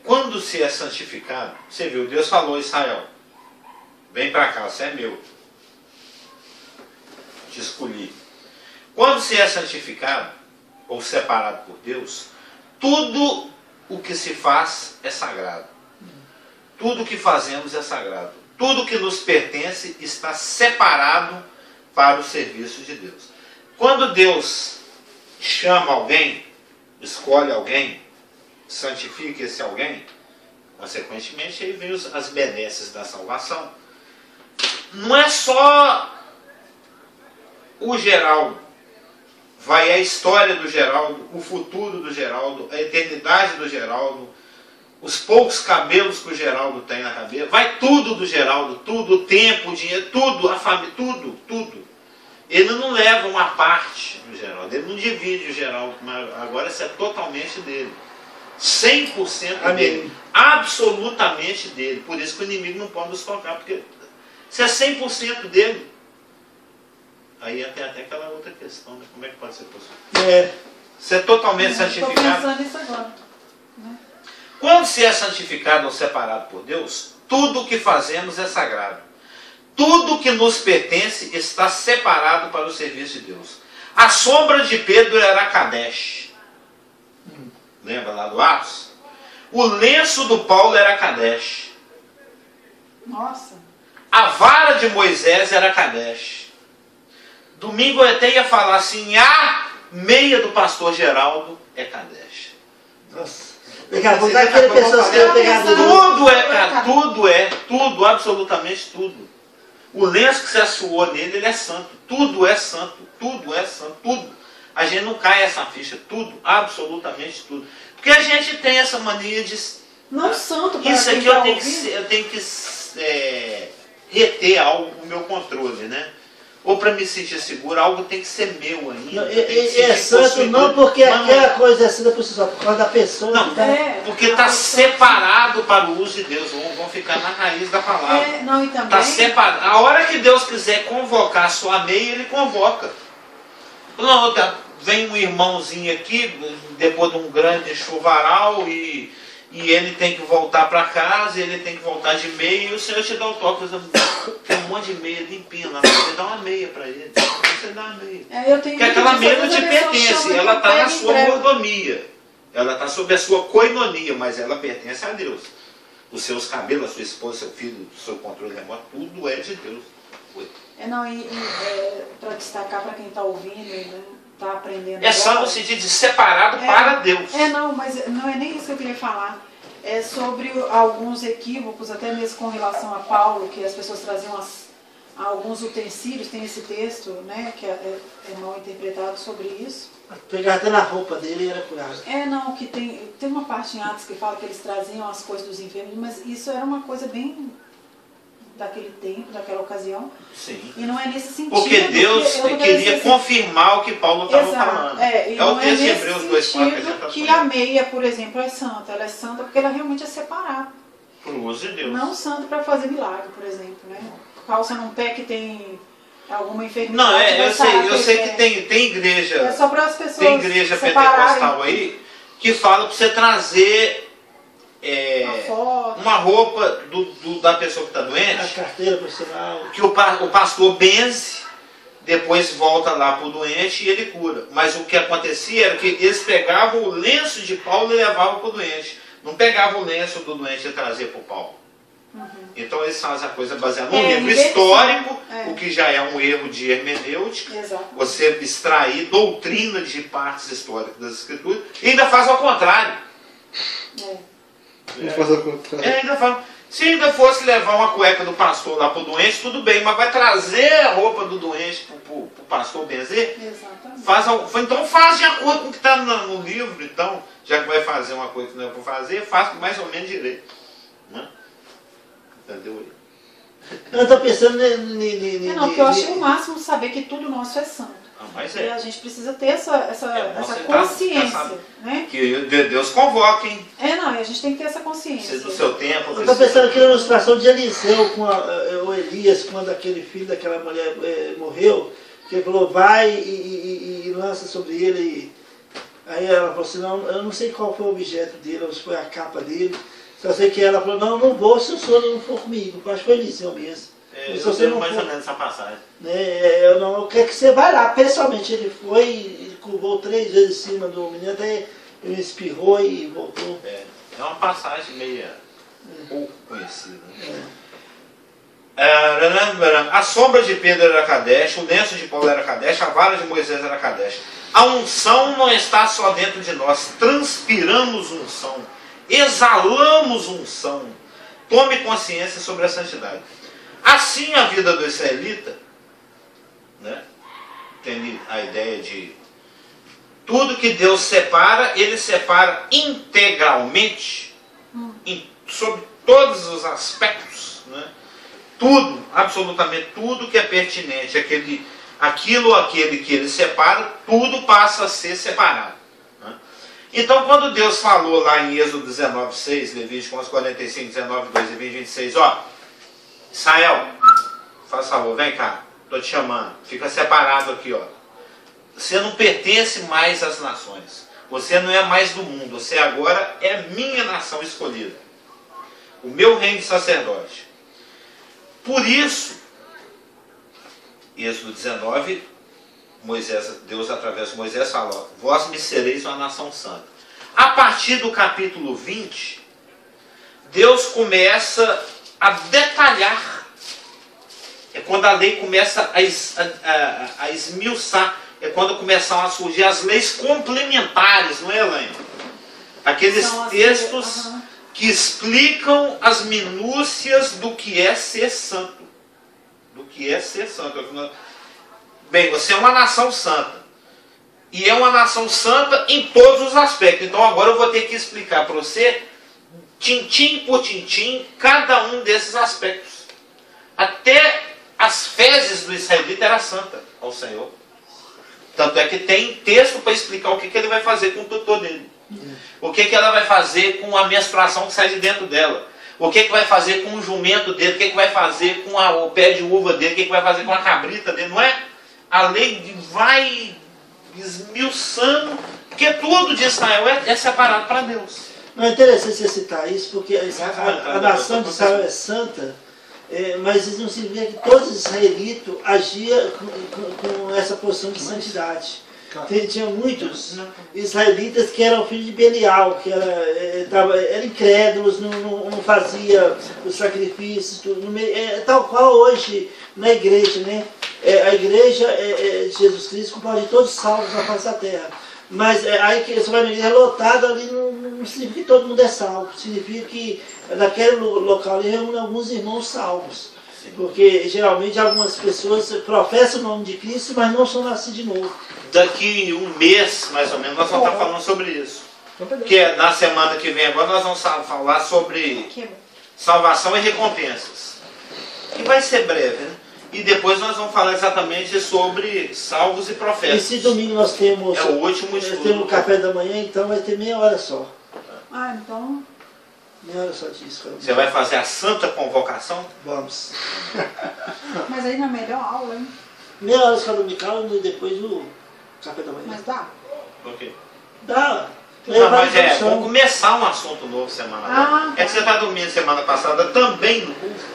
Quando se é santificado, você viu, Deus falou a Israel, vem para cá, você é meu. Te escolhi. Quando se é santificado, ou separado por Deus, tudo o que se faz é sagrado. Tudo o que fazemos é sagrado. Tudo que nos pertence está separado para o serviço de Deus. Quando Deus chama alguém, escolhe alguém, santifica esse alguém, consequentemente aí vem as benesses da salvação. Não é só o Geraldo, vai a história do Geraldo, o futuro do Geraldo, a eternidade do Geraldo, os poucos cabelos que o Geraldo tem na cabeça, vai tudo do Geraldo, tudo, o tempo, o dinheiro, tudo, a família, tudo, tudo. Ele não leva uma parte do Geraldo, ele não divide o Geraldo, mas agora isso é totalmente dele. 100% dele, absolutamente dele. Por isso que o inimigo não pode nos tocar, porque se é 100% dele, aí tem até aquela outra questão, né? Como é que pode ser possível? Você é totalmente santificado.
Estou pensando nisso agora. Né?
Quando se é santificado ou separado por Deus, tudo o que fazemos é sagrado. Tudo que nos pertence está separado para o serviço de Deus. A sombra de Pedro era Kadesh. Lembra lá do Atos? O lenço do Paulo era Kadesh.
Nossa.
A vara de Moisés era Kadesh. Domingo eu até ia falar assim, a meia do pastor Geraldo é Kadesh.
Nossa. Daqui a pouco aquele pessoas que eu pegar
tudo, absolutamente tudo. O lenço que você suou nele, ele é santo. Tudo é santo, tudo é santo, tudo. A gente não cai essa ficha, tudo, absolutamente tudo. Porque a gente tem essa mania de...
Não santo para
isso
quem
aqui
tá
eu tenho que reter algo no meu controle, né? Ou para me sentir seguro, algo tem que ser meu ainda.
Não, é santo não porque aquela coisa é santa por si só, por causa da pessoa.
Não, porque está separado para o uso de Deus. Vamos ficar na raiz da palavra.
Não, e também...
Está separado. A hora que Deus quiser convocar a sua meia, Ele convoca. Não, vem um irmãozinho aqui, depois de um grande chuvaral, e ele tem que voltar para casa, ele tem que voltar de meia, e o Senhor te dá o toque. Tem um monte de meia limpinha lá, você dá uma meia para ele. Você dá uma meia. Porque aquela meia não te pertence, ela está na sua mordomia. Ela está sob a sua coinonia, mas ela pertence a Deus. Os seus cabelos, a sua esposa, seu filho, o seu controle remoto, tudo é de Deus.
Para destacar para quem está ouvindo, né, está aprendendo.
É só no sentido de separado para Deus.
Mas não é nem isso que eu queria falar. É sobre alguns equívocos, até mesmo com relação a Paulo, que as pessoas traziam alguns utensílios, tem esse texto, né, que é mal interpretado sobre isso.
Pegar até na roupa dele e era curado.
Que tem uma parte em Atos que fala que eles traziam as coisas dos enfermos, mas isso era uma coisa bem daquele tempo, daquela ocasião.
Sim.
E não é nesse sentido.
Porque Deus queria confirmar o que Paulo estava falando.
É o texto
de Hebreus 2,4
que a meia, por exemplo, é santa. Ela é santa porque ela realmente é separada.
Para o uso de Deus.
Não santa para fazer milagre, por exemplo. Né? Calça num pé que tem alguma enfermidade.
Não, eu sei que tem igreja.
É só para as pessoas.
Tem igreja pentecostal aí que fala para você trazer uma roupa da pessoa que está doente.
A carteira profissional.
Que o pastor benze, depois volta lá para o doente e ele cura. Mas o que acontecia era que eles pegavam o lenço de Paulo e levavam para o doente. Não pegavam o lenço do doente e traziam para o Paulo. Então eles fazem a coisa baseada num livro histórico, o que já é um erro de hermenêutica.
Exato.
Você extrair doutrina de partes históricas das escrituras e ainda faz ao contrário.
Faz ao contrário.
Se ainda fosse levar uma cueca do pastor lá para o doente, tudo bem, mas vai trazer a roupa do doente para o pastor benzer?
Exatamente.
Então faz de acordo com o que está no livro, então, já que vai fazer uma coisa que não é para fazer, faz mais ou menos direito. Né? Entendeu?
Eu estou pensando
porque eu achei o máximo saber que tudo nosso é santo.
Mas
e a gente precisa ter essa consciência. Né?
Que Deus convoca, hein?
E a gente tem que ter essa consciência.
Do seu tempo.
Eu estou pensando aqui na ilustração de Eliseu com o Elias, quando aquele filho daquela mulher morreu, Porque ele falou, vai e lança sobre ele. Aí ela falou assim, não, eu não sei qual foi o objeto dele, ou se foi a capa dele. Só sei que ela falou, não vou se o senhor não for comigo. Eu acho que foi isso mesmo.
Eu sei mais ou menos essa passagem.
Eu quero que você vá lá, pessoalmente. Ele foi, ele curvou 3 vezes em cima do menino, até ele espirrou e voltou.
É uma passagem meio pouco conhecida. A sombra de Pedro era Kadesh, o lenço de Paulo era Kadesh, a vara de Moisés era Kadesh. A unção não está só dentro de nós, transpiramos unção, exalamos unção. Tome consciência sobre a santidade. Assim a vida do israelita, né, tem a ideia de tudo que Deus separa, Ele separa integralmente, sobre todos os aspectos, né? Tudo, absolutamente tudo que é pertinente, aquele que Ele separa, tudo passa a ser separado. Né? Então, quando Deus falou lá em Êxodo 19, 6, Levítico 11, 45, 19, 2 e 20, 26, Israel, faz favor, vem cá, estou te chamando, fica separado aqui, Você não pertence mais às nações, você não é mais do mundo, você agora é minha nação escolhida, o meu reino de sacerdote. Por isso, Êxodo 19, Deus através de Moisés falou, vós me sereis uma nação santa. A partir do capítulo 20, Deus começa a detalhar. É quando a lei começa a esmiuçar. É quando começam a surgir as leis complementares, não é, Elaine? Aqueles textos que explicam as minúcias do que é ser santo. Do que é ser santo. Bem, você é uma nação santa. E é uma nação santa em todos os aspectos. Então agora eu vou ter que explicar para você, tintim por tintim, cada um desses aspectos. Até as fezes do israelita era santa ao Senhor. Tanto é que tem texto para explicar o que ele vai fazer com o tutor dele. O que ela vai fazer com a menstruação que sai de dentro dela. O que vai fazer com o jumento dele. O que vai fazer com o pé de uva dele. O que vai fazer com a cabrita dele. Não é? A lei vai esmiuçando. Porque tudo de Israel é separado para Deus.
Não é interessante você citar isso, porque a nação de Israel é santa, mas isso não significa que todos os israelitas agiam com essa posição de santidade. Tinha muitos israelitas que eram filhos de Belial, que eram incrédulos, não fazia os sacrifícios, tal qual hoje na igreja, né? A igreja de Jesus Cristo compreende todos os salvos na face da terra. Mas aí que você vai na igreja lotada ali não significa que todo mundo é salvo, significa que naquele local ali reúne alguns irmãos salvos. Porque geralmente algumas pessoas professam o nome de Cristo, mas não são nascidos de novo.
Daqui um mês, mais ou menos, nós vamos estar falando sobre isso. Que na semana que vem agora nós vamos falar sobre salvação e recompensas. Que vai ser breve, né? E depois nós vamos falar exatamente sobre salvos e profetas.
Esse domingo nós temos,
o último estudo.
Nós temos o café da manhã, então vai ter meia hora só.
Então...
Meia hora só disso.
Você vai fazer a santa convocação?
Vamos.
Mas aí na melhor aula, hein?
Meia hora só dominical e depois o café da manhã.
Mas dá?
Ok.
Dá.
Não, mas vamos começar um assunto novo semana agora. É que você está dormindo semana passada também no curso,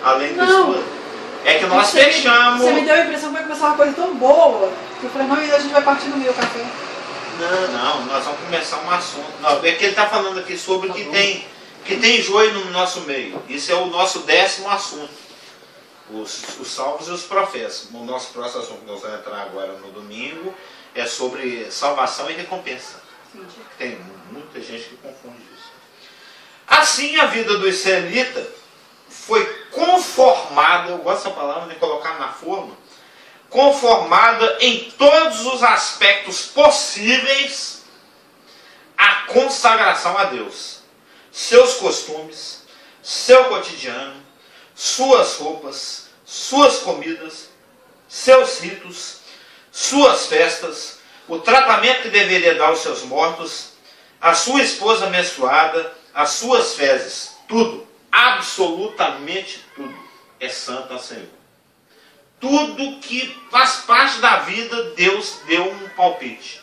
além do estudo. É que nós fechamos.
Você me deu a impressão que vai começar uma coisa tão boa, que eu falei, não, e a gente vai partir no meio café.
Não, nós vamos começar um assunto. Não, é que ele está falando aqui sobre que tem joio no nosso meio. Isso é o nosso 10º assunto. Os salvos e os profetas. O nosso próximo assunto que nós vamos entrar agora no domingo é sobre salvação e recompensa. Tem muita gente que confunde isso. Assim a vida do israelita foi conformada, eu gosto dessa palavra de colocar na forma, conformada em todos os aspectos possíveis à consagração a Deus. Seus costumes, seu cotidiano, suas roupas, suas comidas, seus ritos, suas festas, o tratamento que deveria dar aos seus mortos, a sua esposa menstruada, as suas fezes, tudo, absolutamente tudo, é santo ao Senhor. Tudo que faz parte da vida, Deus deu um palpite.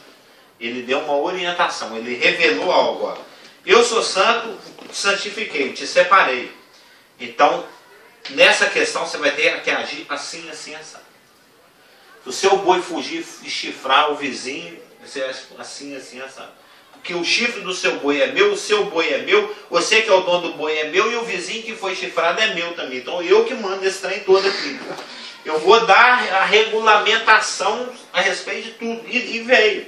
Ele deu uma orientação, ele revelou algo. Ó. Eu sou santo, santifiquei, te separei. Então, nessa questão você vai ter que agir assim, assim, assim. Se o seu boi fugir e chifrar o vizinho, você age assim, assim, assim. Porque o chifre do seu boi é meu, o seu boi é meu, você que é o dono do boi é meu, e o vizinho que foi chifrado é meu também. Então eu que mando esse trem todo aqui. Eu vou dar a regulamentação a respeito de tudo. E veio.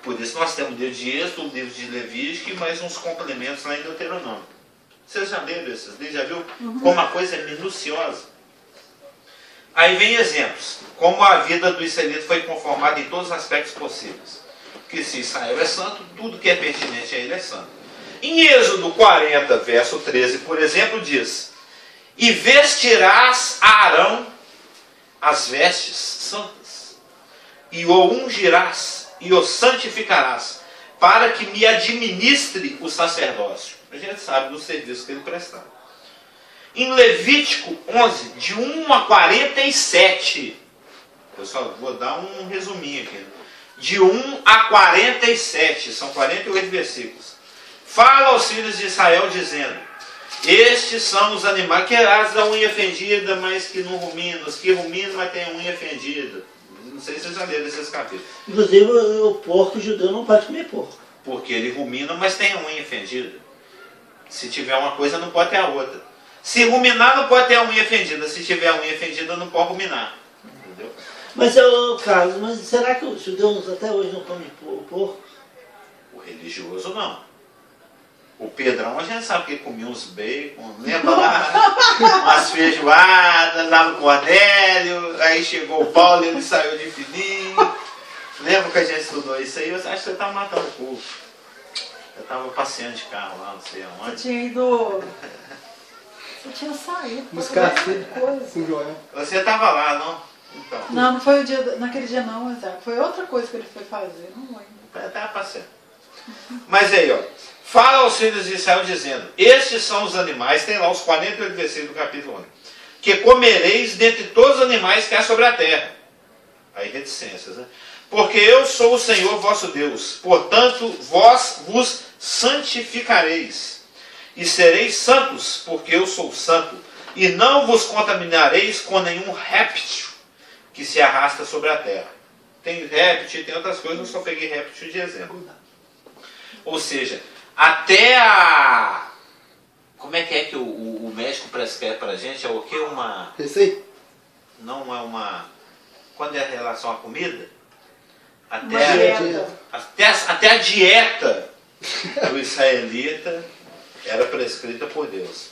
Por isso nós temos o livro de Êxodo, o livro de Levítico e mais uns complementos lá em Deuteronômio. Vocês já leram esses livros? Já viu como a coisa é minuciosa? Aí vem exemplos. Como a vida do israelita foi conformada em todos os aspectos possíveis. Que se Israel é santo, tudo que é pertinente a ele é santo. Em Êxodo 40, verso 13, por exemplo, diz: e vestirás a Arão as vestes santas, e o ungirás, e o santificarás, para que me administre o sacerdócio. A gente sabe do serviço que ele prestava. Em Levítico 11, de 1 a 47, eu só vou dar um resuminho aqui. De 1 a 47, são 48 versículos. Fala aos filhos de Israel dizendo: estes são os animais que as da unha fendida, mas que não ruminam, os que ruminam, mas tem a unha fendida. Não sei se vocês já leram esses capítulos.
Inclusive o porco judeu não pode comer porco.
Porque ele rumina, mas tem a unha fendida. Se tiver uma coisa, não pode ter a outra. Se ruminar, não pode ter a unha fendida. Se tiver a unha fendida, não pode ruminar. Entendeu?
Mas, Carlos, mas será que os judeus até hoje não comem porco?
O religioso não. O Pedrão, a gente sabe que ele comia uns bacon, lembra lá? Umas feijoadas lá no Cornélio. Aí chegou o Paulo e ele saiu de fininho. Lembra que a gente estudou isso aí? Eu acho que você estava matando o povo. Eu estava passeando de carro lá, não sei aonde.
Você tinha ido... Você tinha saído.
Buscar
coisa.
com o Joel.
Você estava lá, não? Então.
Não, não foi o dia, naquele dia não, Isaac. Foi outra coisa que ele foi fazer, não lembro.
Estava passeando. Mas aí, ó. Fala aos filhos de Israel dizendo: estes são os animais, tem lá os 48 versículos do capítulo 1, que comereis dentre todos os animais que há sobre a terra. Aí reticências, né? Porque eu sou o Senhor vosso Deus, portanto vós vos santificareis, e sereis santos, porque eu sou santo, e não vos contaminareis com nenhum réptil que se arrasta sobre a terra. Tem réptil, tem outras coisas, eu só peguei réptil de exemplo. Ou seja, até a... Como é que o médico prescreve para a gente? É o que? Uma...
Receita?
Não é uma... Quando é em relação à comida? Até a dieta do israelita era prescrita por Deus.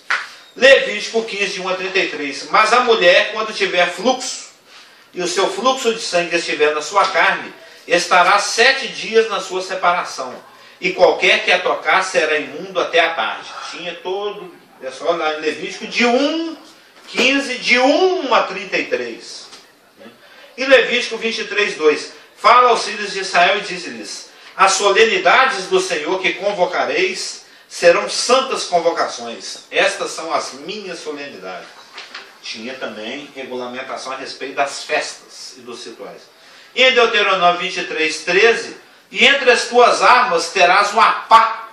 Levítico 15, de 1 a 33. Mas a mulher, quando tiver fluxo, e o seu fluxo de sangue estiver na sua carne, estará 7 dias na sua separação. E qualquer que a tocar será imundo até a tarde. Tinha todo, é só lá em Levítico, de 15, de 1 a 33. E Levítico 23, 2. Fala aos filhos de Israel e diz-lhes: as solenidades do Senhor que convocareis serão santas convocações. Estas são as minhas solenidades. Tinha também regulamentação a respeito das festas e dos rituais. E em Deuteronômio 23, 13, e entre as tuas armas terás uma pá,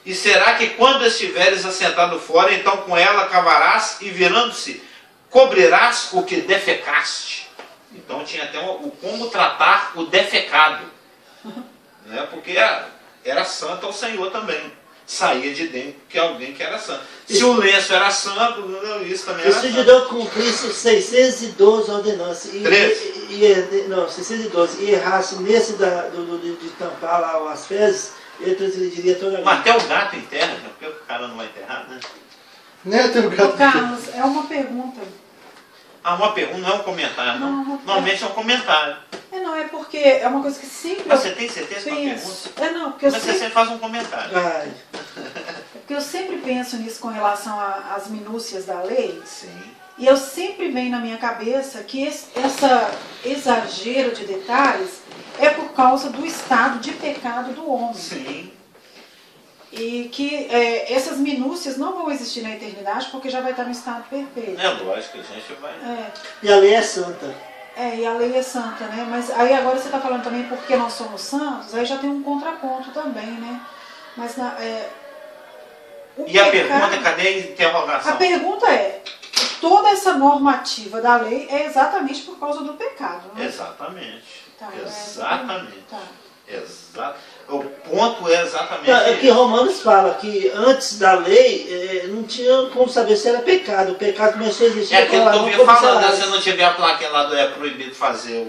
e será que quando estiveres assentado fora, então com ela cavarás, e virando-se, cobrirás o que defecaste. Então tinha até o como tratar o defecado, né? Porque era santo ao Senhor também. Saía de dentro que alguém que era santo. Se o lenço era santo, isso também era santo.
Se o judeu cumprisse 612 ordenanças, 612, e errasse nesse de tampar lá as fezes, ele diria toda a
Mas até o gato enterra, né? Porque o cara não vai enterrar, né?
Né, tem um gato.
Carlos, é uma pergunta.
Ah, uma pergunta, não é um comentário. Não. Normalmente é um comentário.
Não, é porque é uma coisa que sempre...
Mas você tem certeza que é uma
penso.
pergunta?
Não, porque eu
Mas
sempre...
você sempre faz um comentário.
Ai.
Porque eu sempre penso nisso com relação às minúcias da lei.
Sim.
E eu sempre venho na minha cabeça que esse exagero de detalhes é por causa do estado de pecado do homem.
Sim.
E que essas minúcias não vão existir na eternidade porque já vai estar no estado perfeito.
É lógico, a gente vai.
E a lei é santa.
E a lei é santa, né? Mas aí agora você está falando também porque nós somos santos, aí já tem um contraponto também, né? Mas
e a pergunta, cadê a interrogação?
A pergunta é, toda essa normativa da lei é exatamente por causa do pecado, né?
Exatamente.
Tá,
exatamente.
Tá.
Exato. O ponto é exatamente
É que Romanos fala que antes da lei não tinha como saber se era pecado. O pecado começou a existir.
É aquilo que eu vinha falando, se não tiver a plaquinha lá do proibido fazer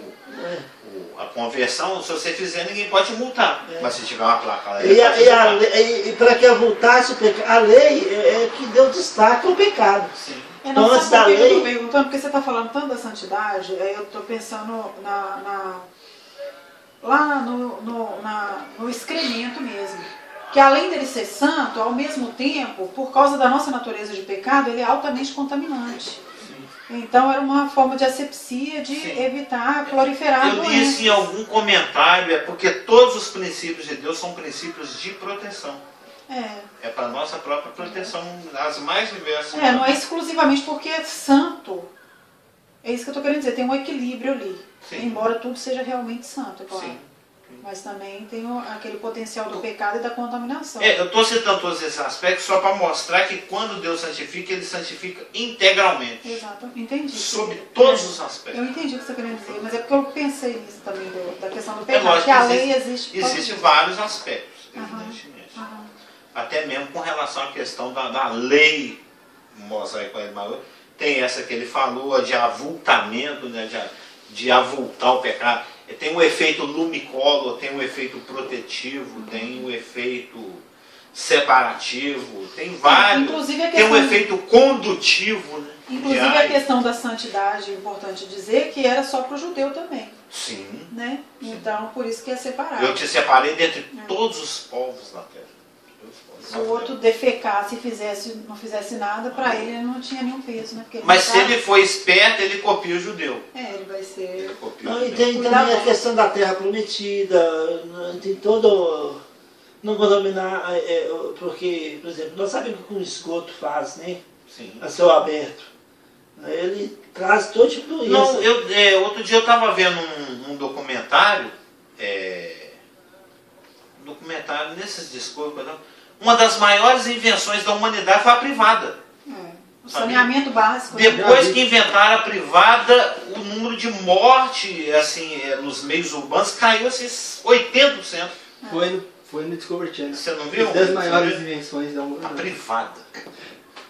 a conversão, se você fizer, ninguém pode te multar. Mas se tiver uma placa lá,
e para que avultasse o pecado, a lei é que deu destaque ao pecado.
Sim.
Então, antes da lei... Eu estou perguntando, porque você está falando tanto da santidade, eu estou pensando lá no excremento mesmo. Que além dele ser santo, ao mesmo tempo, por causa da nossa natureza de pecado, ele é altamente contaminante. Então era uma forma de asepsia, de evitar proliferar
doenças. Eu li isso em algum comentário, é porque todos os princípios de Deus são princípios de proteção. É para a nossa própria proteção, as mais diversas.
Não é exclusivamente porque é santo. É isso que eu estou querendo dizer, tem um equilíbrio ali. Sim. Embora tudo seja realmente santo, é claro. Sim. Mas também tem aquele potencial do pecado e da contaminação.
Eu estou citando todos esses aspectos só para mostrar que quando Deus santifica, Ele santifica integralmente.
Exato, entendi.
Sobre todos os aspectos.
Eu entendi o que você está querendo dizer, mas é porque eu pensei nisso também, da questão do pecado, que a lei existe.
Existem vários aspectos, evidentemente. Até mesmo com relação à questão da lei mosaico, tem essa que ele falou de avultamento, né, de avultar o pecado. Tem o efeito lumicolo, tem o efeito protetivo, tem o efeito separativo, tem vários.
Inclusive a
Tem
questão,
um efeito condutivo. Né,
inclusive a questão da santidade, é importante dizer que era só para o judeu também.
Sim.
Né? Então, por isso que é separado.
Eu te separei dentre todos os povos da terra.
Se o outro defecar, se não fizesse nada, para ele não tinha nenhum peso, né?
Mas se ele for esperto, ele copia o judeu.
Ele vai ser...
E tem também a questão da terra prometida, tem todo... Não contaminar, porque, por exemplo, nós sabemos o que o esgoto faz, né? Sim. A céu aberto. Ele traz todo tipo de doença.
Não, outro dia eu estava vendo um documentário, nesses discursos, uma das maiores invenções da humanidade foi a privada.
O saneamento básico.
Depois que inventaram a privada, o número de morte assim, nos meios urbanos caiu assim, 80%.
Foi no Discovery Channel.
Você não viu?
As 10 maiores invenções da humanidade.
A privada.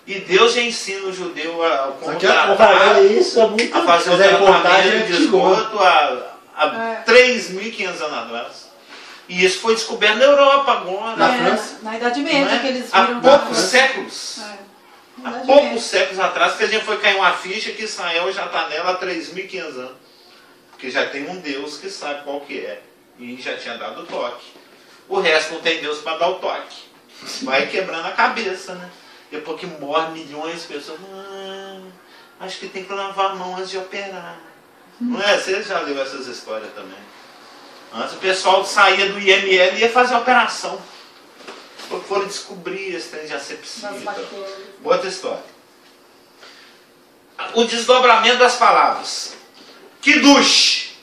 E Deus já ensina o judeu a como
tratar isso é muito...
a fazer o tratamento de esgoto há 3.500 anos atrás. E isso foi descoberto na Europa agora.
Na França?
Na Idade Média, que eles
Há
viram...
poucos séculos. Há poucos séculos atrás, que a gente foi cair uma ficha que Israel já está nela há 3.500 anos. Porque já tem um Deus que sabe qual que é. E já tinha dado o toque. O resto não tem Deus para dar o toque. Vai quebrando a cabeça, né? Depois que morre milhões de pessoas, acho que tem que lavar a mão antes de operar. Não é? Você já leu essas histórias também. Antes o pessoal saía do IML e ia fazer a operação. Foram descobrir esse trem de asepsia. Outra história. O desdobramento das palavras. Kiddush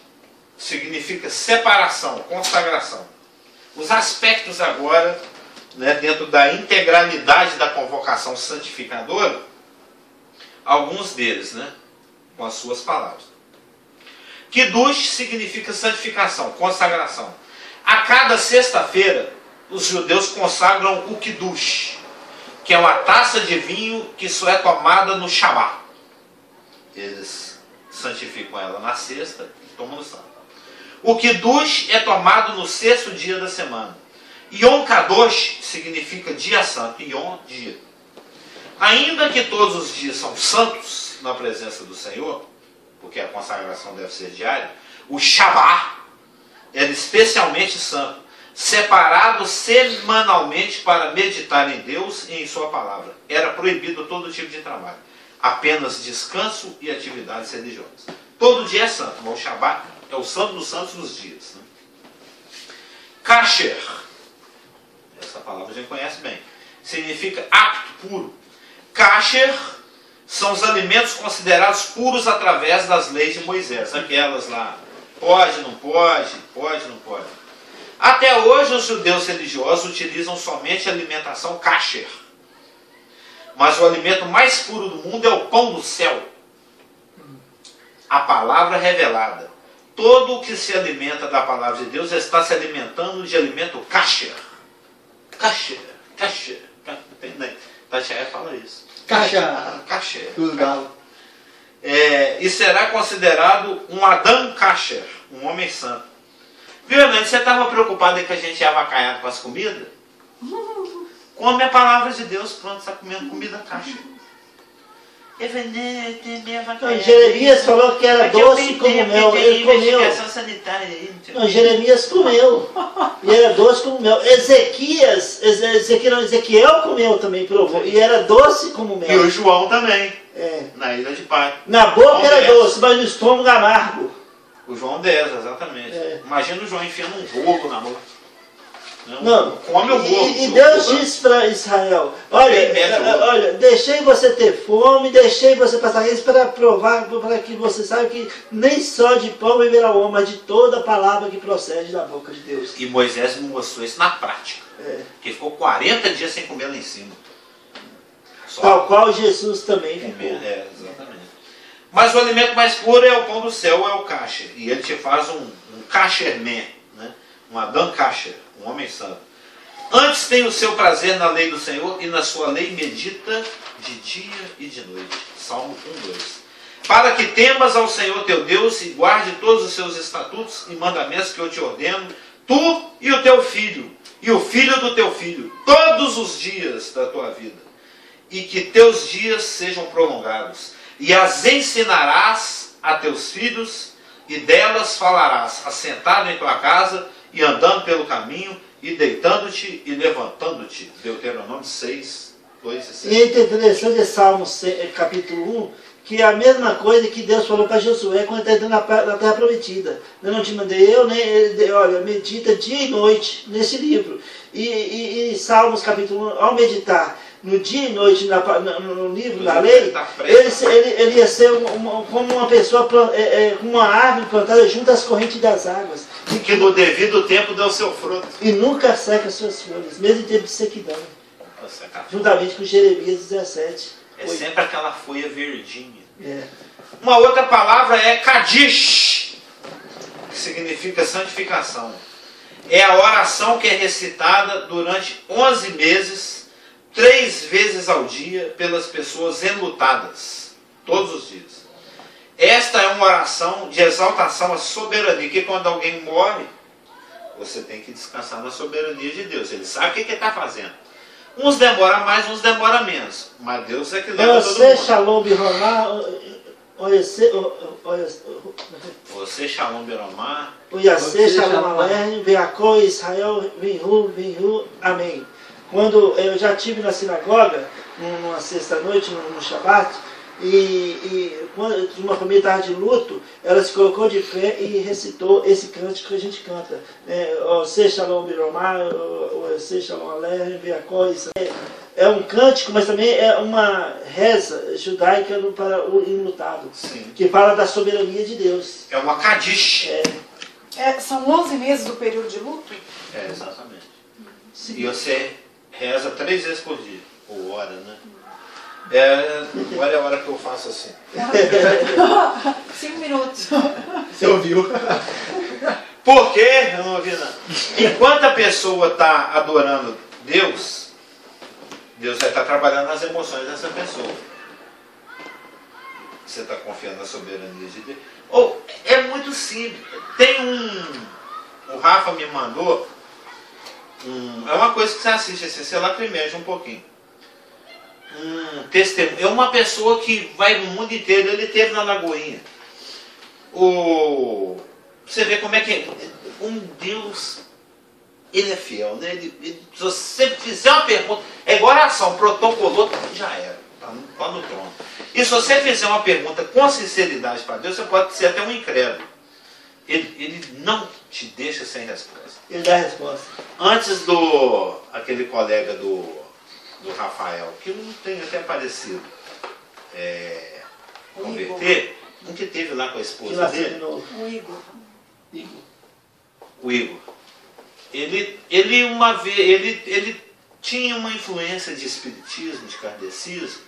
significa separação, consagração. Os aspectos agora, né, dentro da integralidade da convocação santificadora, alguns deles, né, com as suas palavras. Kiddush significa santificação, consagração. A cada sexta-feira, os judeus consagram o Kiddush, que é uma taça de vinho que só é tomada no Shabat. Eles santificam ela na sexta e tomam no sábado. O Kiddush é tomado no sexto dia da semana. Yom Kadosh significa dia santo. Yom, dia. Ainda que todos os dias são santos na presença do Senhor, porque a consagração deve ser diária, o Shabat era especialmente santo, separado semanalmente para meditar em Deus e em sua palavra. Era proibido todo tipo de trabalho, apenas descanso e atividades religiosas. Todo dia é santo, mas o Shabat é o santo dos santos dos dias. Né? Kasher, essa essa palavra a gente conhece bem. Significa apto, puro. Kasher são os alimentos considerados puros através das leis de Moisés. Aquelas lá, pode, não pode, pode, não pode. Até hoje os judeus religiosos utilizam somente a alimentação kasher. Mas o alimento mais puro do mundo é o pão do céu. A palavra revelada. Todo o que se alimenta da palavra de Deus está se alimentando de alimento kasher. Kasher, kasher. Tatiaia fala isso. Kasher.
Dos galos.
E será considerado um Adam kasher, um homem santo. Viu, Hernani, você estava preocupado em que a gente ia avacalhado com as comidas? Come a palavra de Deus, pronto, está comendo comida kasher.
Jeremias falou que era doce como mel. Ele comeu. Não, Jeremias comeu. E era doce como mel. Ezequiel comeu também, provou. E era doce como mel.
E o João também.
É.
Na ilha de Pai.
Na boca era doce, mas no estômago amargo.
O João 10, exatamente.
É.
Imagina o João enfiando um rolo na boca.
Não.
Come o rolo.
E Deus disse para Israel, olha, deixei você ter fome, deixei você passar isso para provar, para que você saiba que nem só de pão viverá o homem, mas de toda palavra que procede da boca de Deus.
E Moisés mostrou isso na prática. Que ficou 40 dias sem comer lá em cima. Só
tal qual Jesus também ficou.
Exatamente. Mas o alimento mais puro é o pão do céu, é o kasher. E ele te faz um kasher man, né? Um Adam kasher, um homem santo. Antes tem o seu prazer na lei do Senhor e na sua lei medita de dia e de noite. Salmo 1:2. Para que temas ao Senhor teu Deus e guarde todos os seus estatutos e mandamentos que eu te ordeno, tu e o teu filho, e o filho do teu filho, todos os dias da tua vida. E que teus dias sejam prolongados. E as ensinarás a teus filhos, e delas falarás, assentado em tua casa, e andando pelo caminho, e deitando-te e levantando-te. Deuteronômio 6, 2 e 6.
E é interessante esse Salmo capítulo 1, que é a mesma coisa que Deus falou para Josué quando ele está entrando na Terra Prometida. Eu não te mandei eu, nem olha, medita dia e noite nesse livro. E Salmos capítulo 1, ao meditar no dia e noite no livro da lei, ele ia ser como uma pessoa, como uma árvore plantada junto às correntes das águas.
E que no devido tempo dê o seu fruto.
E nunca seca as suas folhas, mesmo em tempo de sequidão. Juntamente com Jeremias 17.
É sempre aquela folha verdinha.
É.
Uma outra palavra é Kadish, que significa santificação. É a oração que é recitada durante 11 meses, 3 vezes ao dia, pelas pessoas enlutadas, todos os dias. Esta é uma oração de exaltação à soberania, que quando alguém morre, você tem que descansar na soberania de Deus. Ele sabe o que ele está fazendo. Uns demoram mais, uns demoram menos. Mas Deus é que leva todo mundo.
Shalom biromá,
Você Shalom biromá.
Oyasê Shalom alerem, Veacó Israel, Vinhu, amém. Quando eu já estive na sinagoga, numa sexta-noite, no Shabat, e quando uma família estava de luto, ela se colocou de pé e recitou esse cântico que a gente canta. Oyasê Shalom biromá, Oyasê Shalom alerem, Veacó Israel. É um cântico, mas também é uma reza judaica para o enlutado.
Sim.
Que fala da soberania de Deus.
É uma Kadish.
São 11 meses do período de luto?
Exatamente.
Sim.
E você reza 3 vezes por dia. Ou hora, né? Olha a hora que eu faço assim.
5 minutos.
Você ouviu?
Por quê? Eu não ouvi nada. Enquanto a pessoa está adorando Deus, Deus vai estar trabalhando nas emoções dessa pessoa. Você está confiando na soberania de Deus. Ou é muito simples. Tem o Rafa me mandou. É uma coisa que você assiste assim, você lacrimeja um pouquinho. Testemunho. É uma pessoa que vai no mundo inteiro. Ele esteve na Lagoinha. Você vê como é que é. Um Deus. Ele é fiel, né? Se você fizer uma pergunta, é igual a ação, protocolou, já era, está no trono. E se você fizer uma pergunta com sinceridade para Deus, você pode ser até um incrédulo. Ele não te deixa sem resposta.
Ele dá a resposta.
Antes aquele colega do Rafael, que não tem até parecido, converter, um que teve lá com a
Que
esposa
nasceu de
dele,
novo.
O Igor.
o Igor. Ele uma vez, ele tinha uma influência de espiritismo, de kardecismo,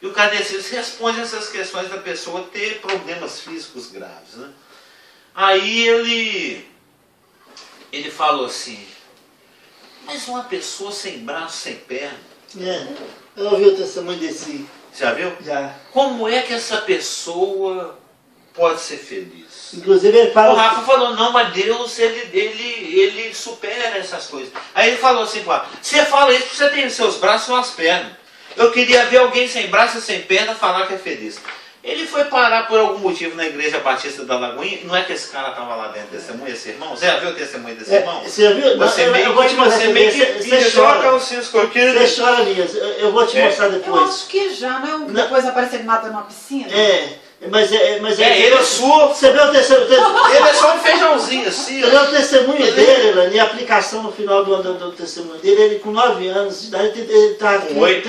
e o kardecismo responde essas questões da pessoa ter problemas físicos graves, né? Aí ele falou assim, mas uma pessoa sem braço, sem perna,
Eu ouvi o testemunho desse.
já viu?
Já.
Como é que essa pessoa pode ser feliz?
Inclusive ele
O
fala.
Rafa falou, não, mas Deus, ele supera essas coisas. Aí ele falou assim, você fala isso porque você tem os seus braços e suas pernas. Eu queria ver alguém sem braço e sem perna falar que é feliz. Ele foi parar por algum motivo na Igreja Batista da Lagoinha, não é que esse cara estava lá dentro, testemunho, esse irmão? Você já viu o testemunho desse irmão?
Você já viu?
Você
eu vou te mostrar
você meio que
você
joga
chora.
o cisco aqui.
Você chora, Linhas. Eu vou te mostrar
Eu
depois.
acho que já, não? Depois aparece ele nadando numa piscina.
Mas
ele surfa.
Você vê o testemunho.
Ele é só um feijãozinho assim.
Você vê o testemunho dele, Lani, e a aplicação no final do testemunho dele, ele com 9 anos de idade, ele está
Com 8.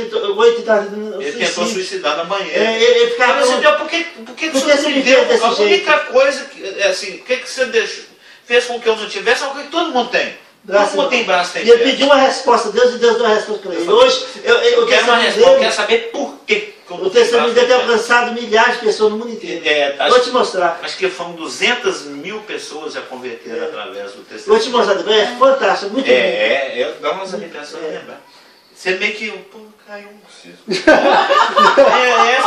Ele tentou suicidar na banheira.
Ele ficava.
Por que você me deu? A única coisa que, assim, o que você deixou, fez com que eu não tivesse é uma coisa que todo mundo tem. Todo mundo tem braço, tem
E ele
perna.
pediu uma resposta a Deus e Deus deu uma resposta para ele. Hoje,
Eu quero uma resposta, eu quero saber por quê.
O testemunho dele tem alcançado milhares de pessoas no mundo inteiro. Vou te mostrar.
Acho que foram 200.000 pessoas já converteram através do testemunho.
Vou te mostrar depois. É fantástico, muito bom.
Dá umas arrepiações de lembrar. Você meio que, caiu um cisco.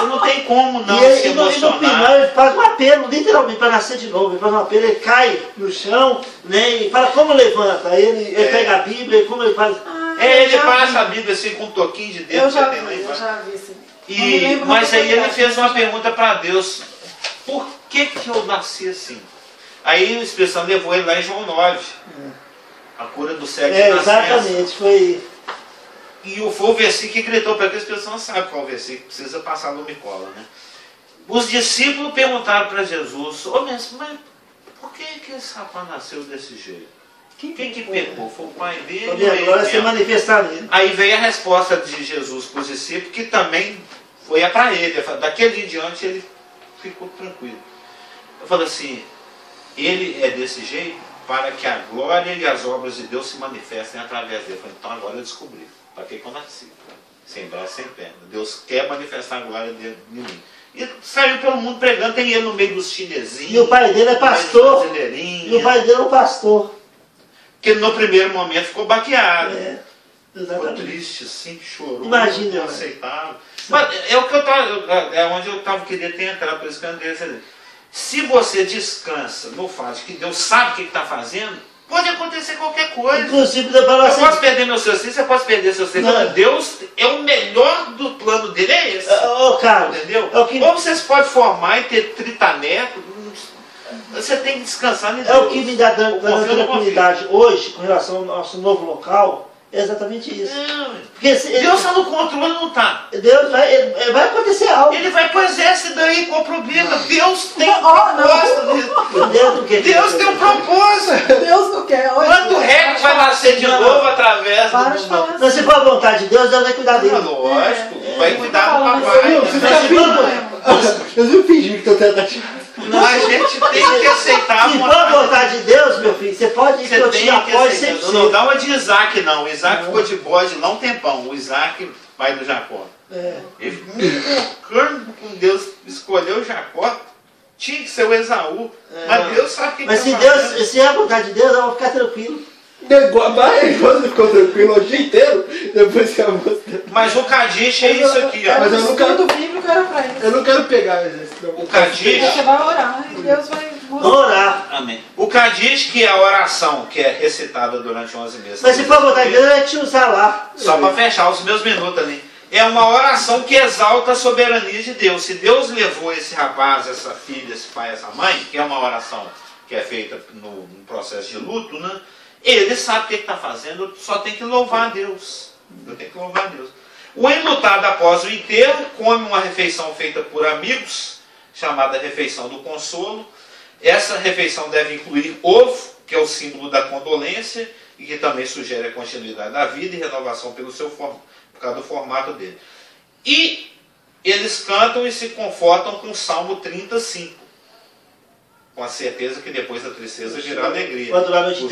Não tem como não se
E no
emocionar.
final ele faz um apelo, literalmente, para nascer de novo. Ele faz um apelo, ele cai no chão, né, e fala como levanta. Aí ele pega a Bíblia, como ele faz.
Ele passa a Bíblia assim com um toquinho de dedo.
Eu já
que tem lá
vi,
embaixo.
sim.
Mas aí ele fez uma pergunta para Deus, por que eu nasci assim? Aí o Espírito Santo levou ele lá em João 9, a cura do cego de nascença.
Exatamente, foi.
E foi o versículo que gritou para que as pessoas não sabem qual é o versículo, precisa passar no Micola, né? Os discípulos perguntaram para Jesus, mestre, mas por que esse rapaz nasceu desse jeito? Quem que pecou? Foi o pai dele?
E agora se manifestar nele.
Aí veio a resposta de Jesus para os discípulos, que também foi para ele. Daquele dia em diante ele ficou tranquilo. Eu falei assim, ele é desse jeito para que a glória e as obras de Deus se manifestem através dele. Eu falei, então agora eu descobri. Para que eu nasci? Sem braço, sem perna. Deus quer manifestar a glória dele em mim. E saiu pelo mundo pregando, tem ele no meio dos chinesinhos.
E o pai dele é pastor. E o pai dele é um pastor.
Que no primeiro momento ficou baqueado. Ficou
Exatamente.
triste, assim, chorou.
Imagina,
não aceitava. Mas é onde eu estava querendo ter entrado, por isso que eu andei. Se você descansa no fato de que Deus sabe o que está fazendo, pode acontecer qualquer coisa.
Inclusive, eu falo
Eu
assim.
posso perder meus seus filhos, você pode perder seus filhos.
Não.
Deus é o melhor do plano dele, é esse.
Carlos,
Entendeu?
é o que,
Ou vocês podem formar e ter 30 netos, você tem que descansar em Deus.
é o que me dá
Confio,
tranquilidade hoje com relação ao nosso novo local. É exatamente isso.
Não,
Porque
Deus está no controle, não está.
Deus vai acontecer algo.
Ele vai pro exército daí, qual o problema? Deus tem um
Não,
propósito nisso.
Deus não quer.
Deus tem um propósito.
Deus não quer.
Quando o reino vai nascer de novo através
Para de
do...
falar
Mas se for a vontade de Deus, Deus vai cuidar dele.
Lógico, vai cuidar do
Não,
papai.
Viu? Você tá fingindo. Eu não fingi que tô tentando.
A gente tem que aceitar
Se for a vontade de Deus, meu filho, você pode ir que
Você
eu
tem
te
que
apoio
aceitar.
100%.
Não dá uma de Isaac, não. O Isaac ficou de bode lá um tempão. O Isaac, pai do Jacó. Ele ficou invocando com Deus, escolheu Jacó. Tinha que ser o Esaú. Mas Deus sabe o que
Mas
que
se
tá
Deus,
fazendo.
se é a vontade de Deus, eu vou ficar tranquilo.
Mas você ficou tranquilo o dia inteiro, depois que a moça.
Mas o Kadish é isso aqui, ó.
Mas eu não quero-
Estudo bíblico era pra isso.
Eu não quero pegar esse.
O Kadish.
Você vai orar e Deus vai mostrar.
Orar.
Amém. O Kadish, que é a oração que é recitada durante 11 meses.
Mas se for a vontade de Deus, eu ia te usar lá.
Só para fechar os meus minutos ali. É uma oração que exalta a soberania de Deus. Se Deus levou esse rapaz, essa filha, esse pai, essa mãe, que é uma oração que é feita no processo de luto, né? Ele sabe o que está fazendo, só tem que louvar a Deus. Eu tenho que louvar a Deus. O enlutado após o enterro come uma refeição feita por amigos, chamada refeição do consolo. Essa refeição deve incluir ovo, que é o símbolo da condolência e que também sugere a continuidade da vida e renovação por causa do formato dele. E eles cantam e se confortam com o Salmo 35, com a certeza que depois da tristeza virá alegria.
Pode durar a noite
O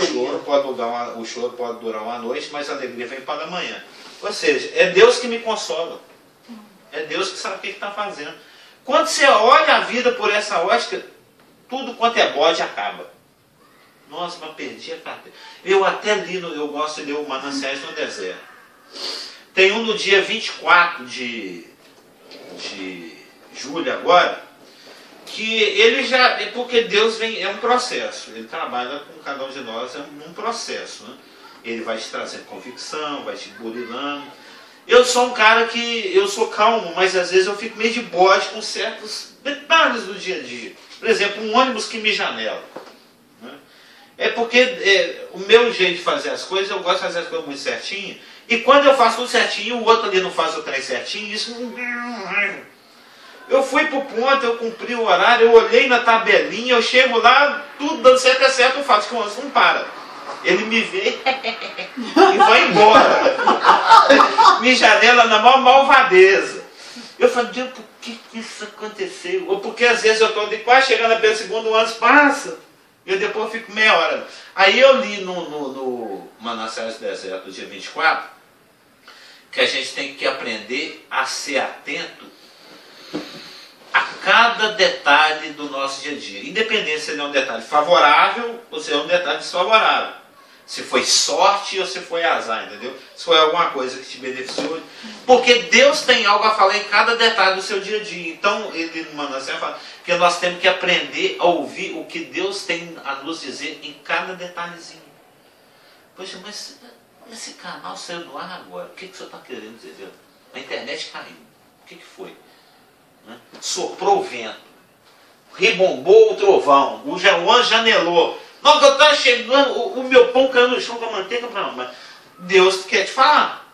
choro pode durar uma noite, mas a alegria vem para amanhã. Ou seja, é Deus que me consola. É Deus que sabe o que está fazendo. Quando você olha a vida por essa ótica, tudo quanto é bode acaba. Nossa, mas perdi a carteira. Eu até li, eu gosto de ler o Mananciais no Deserto. Tem um no dia 24 de julho agora, que ele já, porque Deus vem, é um processo, ele trabalha com cada um de nós, é um processo, né? Ele vai te trazendo convicção, vai te burilando. Eu sou um cara que, eu sou calmo, mas às vezes eu fico meio de bode com certos detalhes do dia a dia. Por exemplo, um ônibus que me janela. Né? É porque o meu jeito de fazer as coisas, eu gosto de fazer as coisas muito certinho, e quando eu faço tudo certinho, o outro ali não faz o trem certinho, isso eu fui pro ponto, eu cumpri o horário, eu olhei na tabelinha, eu chego lá, tudo dando certo, é certo, eu faço que o ônibus não para. Ele me vê e vai embora. Me janela na maior malvadeza. Eu falei, Deus, por que isso aconteceu? Ou porque às vezes eu estou quase chegando a pelo segundo, o ônibus passa. E eu depois fico meia hora. Aí eu li no Mananciais do Deserto, dia 24, que a gente tem que aprender a ser atento a cada detalhe do nosso dia a dia. Independente se ele é um detalhe favorável ou se é um detalhe desfavorável. Se foi sorte ou se foi azar, entendeu? Se foi alguma coisa que te beneficiou. Porque Deus tem algo a falar em cada detalhe do seu dia a dia. Então, ele no Mananciais fala que nós temos que aprender a ouvir o que Deus tem a nos dizer em cada detalhezinho. Poxa, mas esse canal saiu do ar agora. O que o senhor está querendo dizer? A internet caiu. O que foi? Né? Soprou o vento. Ribombou o trovão. O anjo janelou. Não, que eu estava chegando, o meu pão caiu no chão com a manteiga. Mas Deus quer te falar.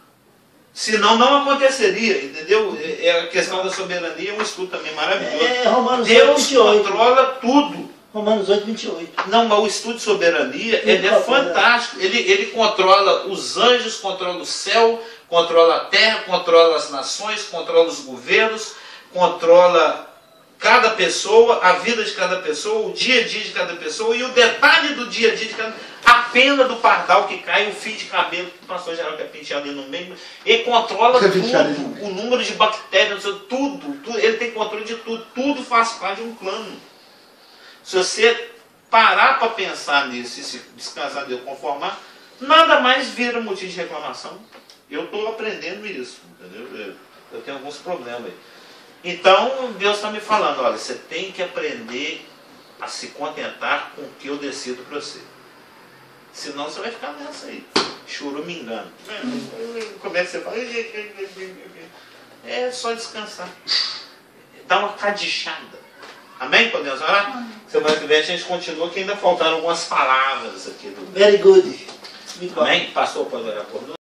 Senão não aconteceria, entendeu? É a questão da soberania, é um estudo também maravilhoso.
Romanos
Deus
8, 28.
controla tudo.
Romanos 8, 28.
Não, mas o estudo de soberania, ele é fantástico. Ele controla os anjos, controla o céu, controla a terra, controla as nações, controla os governos, controla cada pessoa, a vida de cada pessoa, o dia a dia de cada pessoa e o detalhe do dia a dia de cada pessoa. A pena do pardal que cai, o fio de cabelo que o pastor Geraldo quer pentear ali no meio. Ele controla tudo, o número de bactérias, tudo. Ele tem controle de tudo. Tudo faz parte de um plano. Se você parar para pensar nisso e se descansar de conformar, nada mais vira motivo de reclamação. Eu estou aprendendo isso, entendeu? Eu tenho alguns problemas aí. Então, Deus está me falando, olha, você tem que aprender a se contentar com o que eu decido para você. Senão você vai ficar nessa aí, chorumingando. Como é que você fala? É só descansar. Dá uma cadixada. Amém? Podemos orar? Semana que vem a gente continua, que ainda faltaram algumas palavras aqui.
Very good. Muito bom.
Amém? Pastor, pode orar por nós?